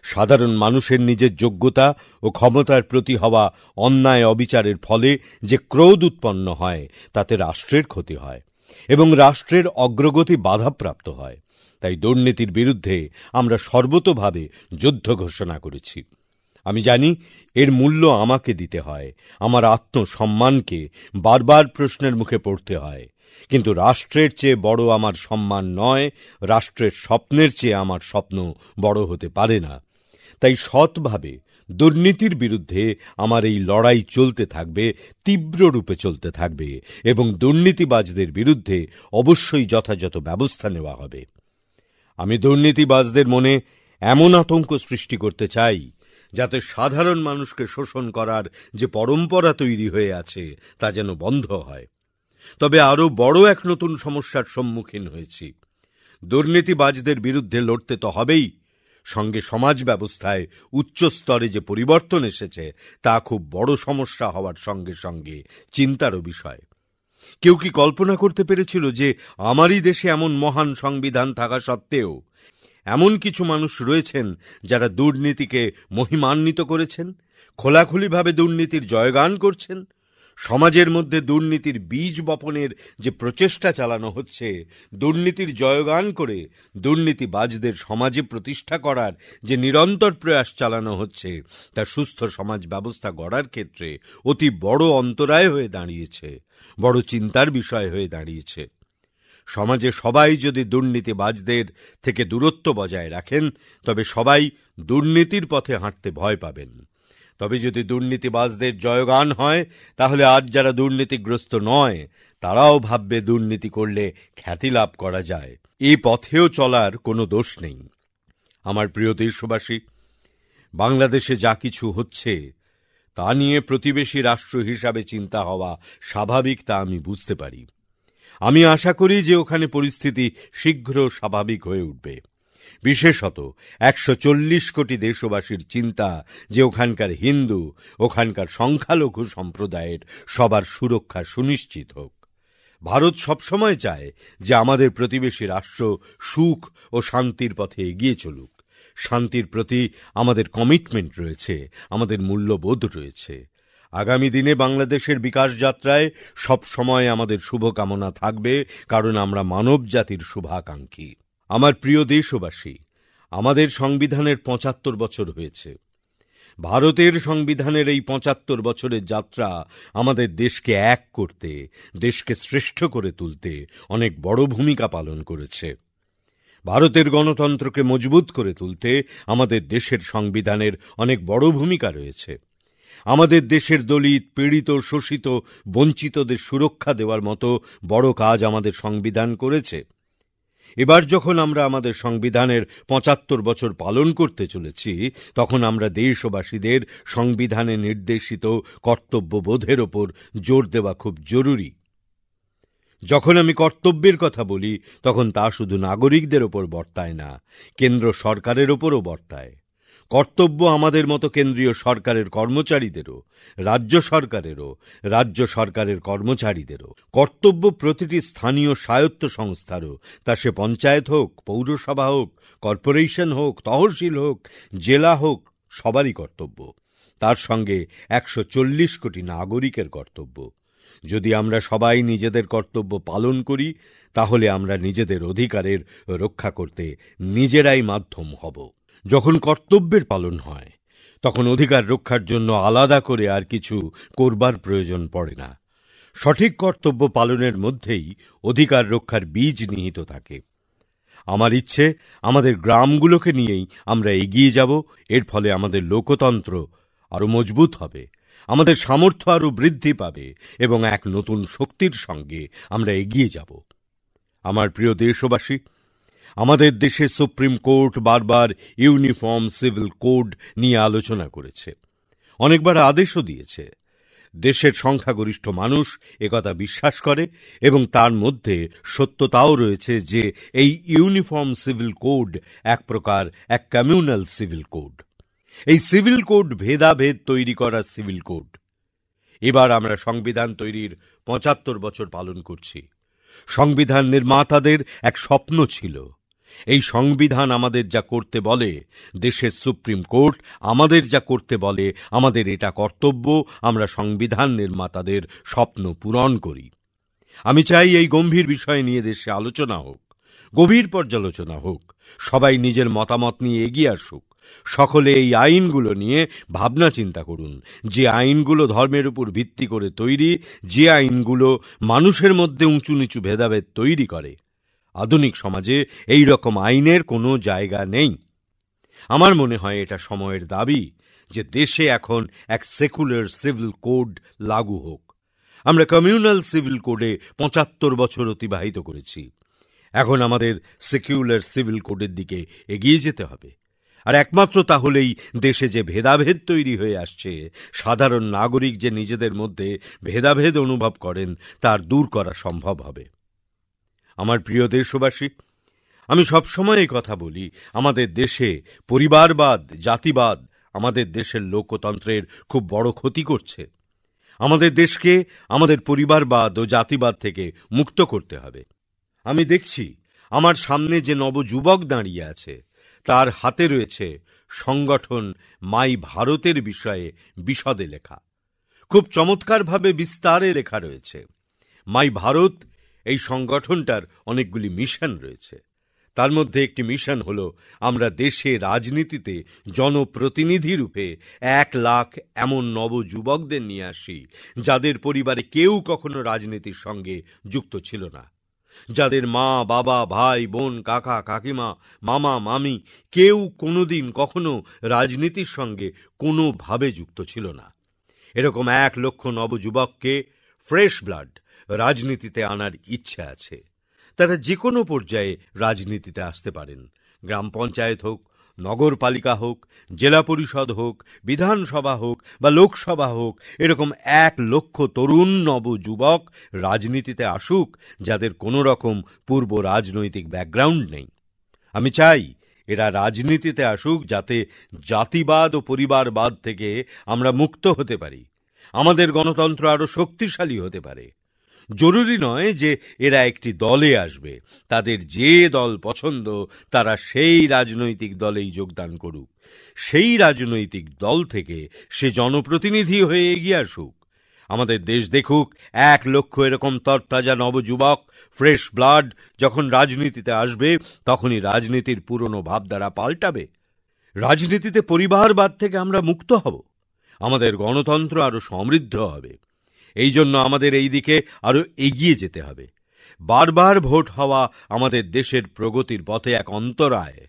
সাধারণ মানুষের নিজের যোগ্যতা ও ক্ষমতার প্রতি হওয়া অন্যায় অবিচারের ফলে যে ক্রোধ উৎপন্ন হয়, তাতে রাষ্ট্রের ক্ষতি হয় এবং রাষ্ট্রের অগ্রগতি বাধাপ্রাপ্ত হয়। তাই দুর্নীতির বিরুদ্ধে আমরা সর্বতোভাবে যুদ্ধ ঘোষণা করেছি। আমি জানি এর মূল্য আমাকে দিতে হয়, আমার আত্মসম্মানকে বারবার প্রশ্নের মুখে পড়তে হয়। কিন্তু রাষ্ট্রের চেয়ে বড় আমার সম্মান নয়, রাষ্ট্রের স্বপ্নের চেয়ে আমার স্বপ্ন বড় হতে পারে না। তাই সৎভাবে দুর্নীতির বিরুদ্ধে আমার এই লড়াই চলতে থাকবে, তীব্র রূপে চলতে থাকবে, এবং দুর্নীতিবাজদের বিরুদ্ধে অবশ্যই যথাযথ ব্যবস্থা নেওয়া হবে। আমি দুর্নীতিবাজদের মনে এমন আতঙ্ক সৃষ্টি করতে চাই, যাতে সাধারণ মানুষকে শোষণ করার যে পরম্পরা তৈরি হয়ে আছে, তা যেন বন্ধ হয়। তবে আরো বড় এক নতুন সমস্যার সম্মুখীন হয়েছি। দুর্নীতিবাজদের বিরুদ্ধে লড়তে তো হবেই, সঙ্গে সমাজ ব্যবস্থায় উচ্চ স্তরে যে পরিবর্তন এসেছে, তা খুব বড় সমস্যা হওয়ার সঙ্গে সঙ্গে চিন্তারও বিষয়। কেউ কি কল্পনা করতে পেরেছিল যে আমারই দেশে এমন মহান সংবিধান থাকা সত্ত্বেও এমন কিছু মানুষ রয়েছেন যারা দুর্নীতিকে মহিমান্বিত করেছেন, খোলাখুলিভাবে দুর্নীতির জয়গান করছেন? সমাজের মধ্যে দুর্নীতির বীজ বপনের যে প্রচেষ্টা চালানো হচ্ছে, দুর্নীতির জয়গান করে দুর্নীতিবাজদের সমাজে প্রতিষ্ঠা করার যে নিরন্তর প্রয়াস চালানো হচ্ছে, তা সুস্থ সমাজ ব্যবস্থা গড়ার ক্ষেত্রে অতি বড় অন্তরায় হয়ে দাঁড়িয়েছে, বড় চিন্তার বিষয় হয়ে দাঁড়িয়েছে। সমাজে সবাই যদি দুর্নীতিবাজদের থেকে দূরত্ব বজায় রাখেন, তবে সবাই দুর্নীতির পথে হাঁটতে ভয় পাবেন। তবে যদি দুর্নীতিবাজদের জয়গান হয়, তাহলে আজ যারা দুর্নীতিগ্রস্ত নয়, তারাও ভাববে দুর্নীতি করলে খ্যাতি লাভ করা যায়। এই পথেও চলার কোনো দোষ নেই। আমার প্রিয় দেশবাসী, বাংলাদেশে যা কিছু হচ্ছে, তা নিয়ে প্রতিবেশী রাষ্ট্র হিসাবে চিন্তা হওয়া স্বাভাবিক, তা আমি বুঝতে পারি। আমি আশা করি যে ওখানে পরিস্থিতি শীঘ্র স্বাভাবিক হয়ে উঠবে। বিশেষত ১৪০ কোটি দেশবাসীর চিন্তা যে ওখানকার হিন্দু, ওখানকার সংখ্যালঘু সম্প্রদায়ের সবার সুরক্ষা সুনিশ্চিত হোক। ভারত সবসময় চায় যে আমাদের প্রতিবেশী রাষ্ট্র সুখ ও শান্তির পথে এগিয়ে চলুক। শান্তির প্রতি আমাদের কমিটমেন্ট রয়েছে, আমাদের মূল্যবোধ রয়েছে। আগামী দিনে বাংলাদেশের বিকাশ যাত্রায় সব সময় আমাদের শুভকামনা থাকবে, কারণ আমরা মানব জাতির শুভাকাঙ্ক্ষী। আমার প্রিয় দেশবাসী, আমাদের সংবিধানের ৭৫ বছর হয়েছে। ভারতের সংবিধানের এই ৭৫ বছরের যাত্রা আমাদের দেশকে এক করতে, দেশকে শ্রেষ্ঠ করে তুলতে অনেক বড় ভূমিকা পালন করেছে। ভারতের গণতন্ত্রকে মজবুত করে তুলতে আমাদের দেশের সংবিধানের অনেক বড় ভূমিকা রয়েছে। আমাদের দেশের দলিত, পীড়িত, শোষিত, বঞ্চিতদের সুরক্ষা দেওয়ার মতো বড় কাজ আমাদের সংবিধান করেছে। এবার যখন আমরা আমাদের সংবিধানের ৭৫ বছর পালন করতে চলেছি, তখন আমরা দেশবাসীদের সংবিধানে নির্দেশিত কর্তব্যবোধের ওপর জোর দেওয়া খুব জরুরি। যখন আমি কর্তব্যের কথা বলি, তখন তা শুধু নাগরিকদের ওপর বর্তায় না, কেন্দ্র সরকারের ওপরও বর্তায়। কর্তব্য আমাদের মতো কেন্দ্রীয় সরকারের কর্মচারীদেরও, রাজ্য সরকারেরও, রাজ্য সরকারের কর্মচারীদেরও। কর্তব্য প্রতিটি স্থানীয় স্বায়ত্ত সংস্থারও, তা সে পঞ্চায়েত হোক, পৌরসভা হোক, কর্পোরেশন হোক, তহসিল হোক, জেলা হোক, সবারই কর্তব্য। তার সঙ্গে ১৪০ কোটি নাগরিকের কর্তব্য। যদি আমরা সবাই নিজেদের কর্তব্য পালন করি, তাহলে আমরা নিজেদের অধিকারের রক্ষা করতে নিজেরাই মাধ্যম হব। যখন কর্তব্যের পালন হয়, তখন অধিকার রক্ষার জন্য আলাদা করে আর কিছু করবার প্রয়োজন পড়ে না। সঠিক কর্তব্য পালনের মধ্যেই অধিকার রক্ষার বীজ নিহিত থাকে। আমার ইচ্ছে, আমাদের গ্রামগুলোকে নিয়েই আমরা এগিয়ে যাব। এর ফলে আমাদের লোকতন্ত্র আরো মজবুত হবে, আমাদের সামর্থ্য আরো বৃদ্ধি পাবে এবং এক নতুন শক্তির সঙ্গে আমরা এগিয়ে যাব। আমার প্রিয় দেশবাসী, আমাদের দেশে সুপ্রিম কোর্ট বারবার ইউনিফর্ম সিভিল কোড নিয়ে আলোচনা করেছে, অনেকবার আদেশও দিয়েছে। দেশের সংখ্যাগরিষ্ঠ মানুষ একথা বিশ্বাস করে এবং তার মধ্যে সত্যতাও রয়েছে যে এই ইউনিফর্ম সিভিল কোড এক প্রকার এক কমিউনাল সিভিল কোড। এই সিভিল কোড ভেদাভেদ তৈরি করা সিভিল কোড। এবার আমরা সংবিধান তৈরির ৭৫ বছর পালন করছি। সংবিধান নির্মাতাদের এক স্বপ্ন ছিল। এই সংবিধান আমাদের যা করতে বলে, দেশের সুপ্রিম কোর্ট আমাদের যা করতে বলে, আমাদের এটা কর্তব্য আমরা সংবিধান নির্মাতাদের স্বপ্ন পূরণ করি। আমি চাই এই গম্ভীর বিষয় নিয়ে দেশে আলোচনা হোক, গভীর পর্যালোচনা হোক, সবাই নিজের মতামত নিয়ে এগিয়ে আসুক। সকলে এই আইনগুলো নিয়ে ভাবনা চিন্তা করুন, যে আইনগুলো ধর্মের উপর ভিত্তি করে তৈরি, যে আইনগুলো মানুষের মধ্যে উঁচু নিচু ভেদাভেদ তৈরি করে। আধুনিক সমাজে এই রকম আইনের কোনো জায়গা নেই। আমার মনে হয় এটা সময়ের দাবি যে দেশে এখন এক সেকুলার সিভিল কোড লাগু হোক। আমরা কমিউনাল সিভিল কোডে ৭৫ বছর অতিবাহিত করেছি। এখন আমাদের সেকুলার সিভিল কোডের দিকে এগিয়ে যেতে হবে। আর একমাত্র তাহলেই দেশে যে ভেদাভেদ তৈরি হয়ে আসছে, সাধারণ নাগরিক যে নিজেদের মধ্যে ভেদাভেদ অনুভব করেন, তার দূর করা সম্ভব হবে। আমার প্রিয় দেশবাসী, আমি সবসময় এই কথা বলি, আমাদের দেশে পরিবারবাদ, জাতিবাদ আমাদের দেশের লোকতন্ত্রের খুব বড় ক্ষতি করছে। আমাদের দেশকে আমাদের পরিবারবাদ ও জাতিবাদ থেকে মুক্ত করতে হবে। আমি দেখছি আমার সামনে যে নবযুবক দাঁড়িয়ে আছে, তার হাতে রয়েছে সংগঠন মাই ভারতের বিষয়ে বিশদে লেখা। খুব চমৎকারভাবে বিস্তারে লেখা রয়েছে। মাই ভারত এই সংগঠনটার অনেকগুলি মিশন রয়েছে। তার মধ্যে একটি মিশন হলো, আমরা দেশে রাজনীতিতে জনপ্রতিনিধি রূপে ১ লাখ এমন নবযুবকদের নিয়ে আসি, যাদের পরিবারে কেউ কখনো রাজনীতির সঙ্গে যুক্ত ছিল না, যাদের মা, বাবা, ভাই, বোন, কাকা, কাকিমা, মামা, মামি কেউ কোনোদিন কখনো রাজনীতির সঙ্গে কোনোভাবে যুক্ত ছিল না। এরকম ১ লক্ষ নবযুবককে ফ্রেশ ব্লাড রাজনীতিতে আনার ইচ্ছে আছে। তারা যে কোনো পর্যায়ে রাজনীতিতে আসতে পারেন। গ্রাম পঞ্চায়েত হোক, নগরপালিকা হোক, জেলা পরিষদ হোক, বিধানসভা হোক বা লোকসভা হোক, এরকম ১ লক্ষ তরুণ নবযুবক রাজনীতিতে আসুক, যাদের কোনো রকম পূর্ব রাজনৈতিক ব্যাকগ্রাউন্ড নেই। আমি চাই এরা রাজনীতিতে আসুক, যাতে জাতিবাদ ও পরিবারবাদ থেকে আমরা মুক্ত হতে পারি, আমাদের গণতন্ত্র আরো শক্তিশালী হতে পারে। জরুরি নয় যে এরা একটি দলে আসবে, তাদের যে দল পছন্দ তারা সেই রাজনৈতিক দলেই যোগদান করুক। সেই রাজনৈতিক দল থেকে সে জনপ্রতিনিধি হয়ে এগিয়ে আসুক। আমাদের দেশ দেখুক ১ লক্ষ এরকম তরতাজা নবযুবক, ফ্রেশ ব্লাড যখন রাজনীতিতে আসবে, তখনই রাজনীতির পুরনো ভাবধারা পাল্টাবে। রাজনীতিতে পরিবারবাদ থেকে আমরা মুক্ত হব, আমাদের গণতন্ত্র আরো সমৃদ্ধ হবে। এই জন্য আমাদের এই দিকে আরো এগিয়ে যেতে হবে। বারবার ভোট হওয়া আমাদের দেশের প্রগতির পথে এক অন্তরায়,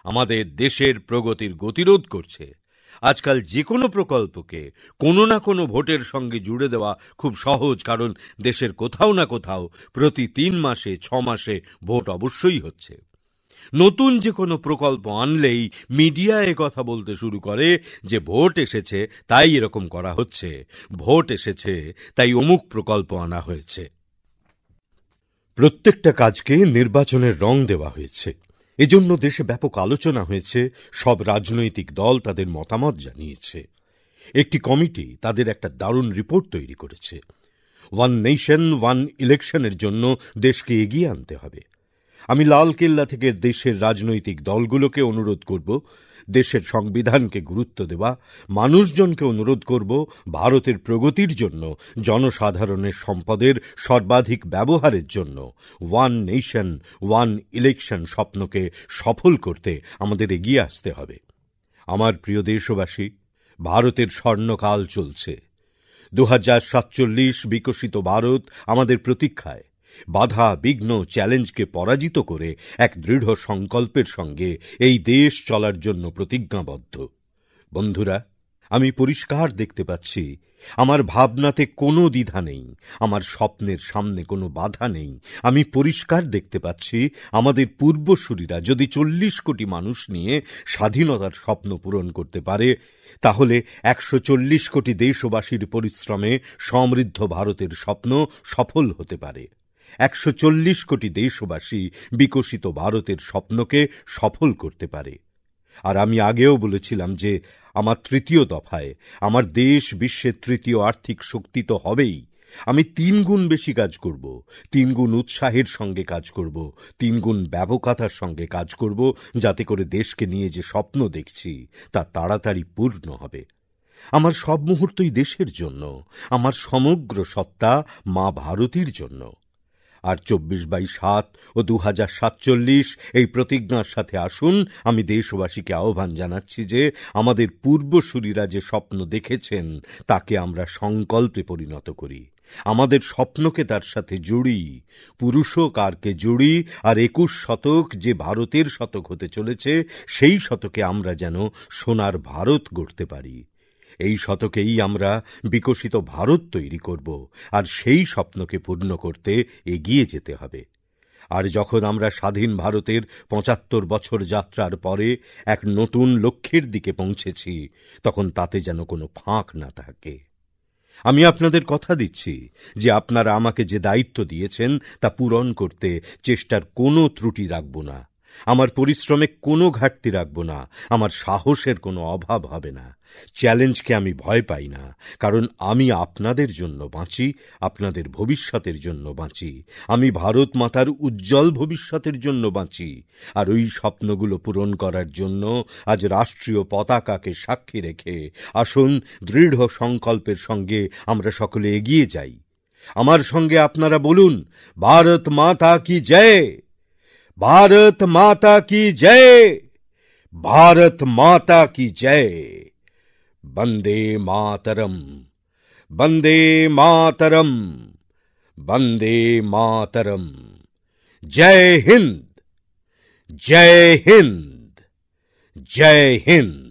আমাদের দেশের প্রগতির গতিরোধ করছে। আজকাল যে কোনো প্রকল্পকে কোনো না কোনো ভোটের সঙ্গে জুড়ে দেওয়া খুব সহজ, কারণ দেশের কোথাও না কোথাও প্রতি ৩ মাসে ৬ মাসে ভোট অবশ্যই হচ্ছে। নতুন যে কোনো প্রকল্প আনলেই মিডিয়া কথা বলতে শুরু করে যে ভোট এসেছে তাই এরকম করা হচ্ছে, ভোট এসেছে তাই অমুক প্রকল্প আনা হয়েছে। প্রত্যেকটা কাজকে নির্বাচনের রং দেওয়া হয়েছে। এজন্য দেশে ব্যাপক আলোচনা হয়েছে, সব রাজনৈতিক দল তাদের মতামত জানিয়েছে। একটি কমিটি তাদের একটা দারুণ রিপোর্ট তৈরি করেছে। ওয়ান নেশন ওয়ান ইলেকশনের জন্য দেশকে এগিয়ে আনতে হবে। আমি লালকেল্লা থেকে দেশের রাজনৈতিক দলগুলোকে অনুরোধ করব দেশের সংবিধানকে গুরুত্ব দেওয়া, মানুষজনকে অনুরোধ করব ভারতের প্রগতির জন্য জনসাধারণের সম্পদের সর্বাধিক ব্যবহারের জন্য ওয়ান নেশন ওয়ান ইলেকশন স্বপ্নকে সফল করতে আমাদের এগিয়ে আসতে হবে। আমার প্রিয় দেশবাসী, ভারতের স্বর্ণকাল চলছে। 2047 বিকশিত ভারত আমাদের প্রতীক্ষায়। বাধা বিঘ্ন চ্যালেঞ্জকে পরাজিত করে এক দৃঢ় সংকল্পের সঙ্গে এই দেশ চলার জন্য প্রতিজ্ঞাবদ্ধ। বন্ধুরা, আমি পরিষ্কার দেখতে পাচ্ছি আমার ভাবনাতে কোনো দ্বিধা নেই, আমার স্বপ্নের সামনে কোনো বাধা নেই। আমি পরিষ্কার দেখতে পাচ্ছি আমাদের পূর্বসূরীরা যদি 40 কোটি মানুষ নিয়ে স্বাধীনতার স্বপ্ন পূরণ করতে পারে, তাহলে 140 কোটি দেশবাসীর পরিশ্রমে সমৃদ্ধ ভারতের স্বপ্ন সফল হতে পারে। 140 কোটি দেশবাসী বিকশিত ভারতের স্বপ্নকে সফল করতে পারে। আর আমি আগেও বলেছিলাম যে আমার তৃতীয় দফায় আমার দেশ বিশ্বের তৃতীয় আর্থিক শক্তি তো হবেই। আমি 3 গুণ বেশি কাজ করব, 3 গুণ উৎসাহের সঙ্গে কাজ করব, 3 গুণ ব্যাপকতার সঙ্গে কাজ করব, যাতে করে দেশকে নিয়ে যে স্বপ্ন দেখছি তা তাড়াতাড়ি পূর্ণ হবে। আমার সব মুহূর্তই দেশের জন্য, আমার সমগ্র সত্তা মা ভারতীর জন্য। আর 24/7 ও 2047 এই প্রতিজ্ঞার সাথে আসুন, আমি দেশবাসীকে আহ্বান জানাচ্ছি যে আমাদের পূর্বসূরীরা যে স্বপ্ন দেখেছেন তাকে আমরা সংকল্পে পরিণত করি। আমাদের স্বপ্নকে তার সাথে জুড়ি, পুরুষকারকে জুড়ি, আর 21 শতক যে ভারতের শতক হতে চলেছে সেই শতকে আমরা যেন সোনার ভারত গড়তে পারি। এই শতকেই আমরা বিকশিত ভারত তৈরি করব, আর সেই স্বপ্নকে পূর্ণ করতে এগিয়ে যেতে হবে। আর যখন আমরা স্বাধীন ভারতের 75 বছর যাত্রার পরে এক নতুন লক্ষ্যের দিকে পৌঁছেছি, তখন তাতে যেন কোনো ফাঁক না থাকে। আমি আপনাদের কথা দিচ্ছি যে আপনারা আমাকে যে দায়িত্ব দিয়েছেন তা পূরণ করতে চেষ্টার কোনো ত্রুটি রাখব না। আমার পরিশ্রমে কোনো ঘাটতি রাখব না, আমার সাহসের কোনো অভাব হবে না। চ্যালেঞ্জকে আমি ভয় পাই না, কারণ আমি আপনাদের জন্য বাঁচি, আপনাদের ভবিষ্যতের জন্য বাঁচি। আমি ভারত মাতার উজ্জ্বল ভবিষ্যতের জন্য বাঁচি। আর ওই স্বপ্নগুলো পূরণ করার জন্য আজ রাষ্ট্রীয় পতাকাকে সাক্ষী রেখে আসুন দৃঢ় সংকল্পের সঙ্গে আমরা সকলে এগিয়ে যাই। আমার সঙ্গে আপনারা বলুন, ভারত মাতা কি জয়, भारत माता की जय, भारत माता की जय। वंदे मातरम, वंदे मातरम, वंदे मातरम। जय हिंद, जय हिंद, जय हिंद।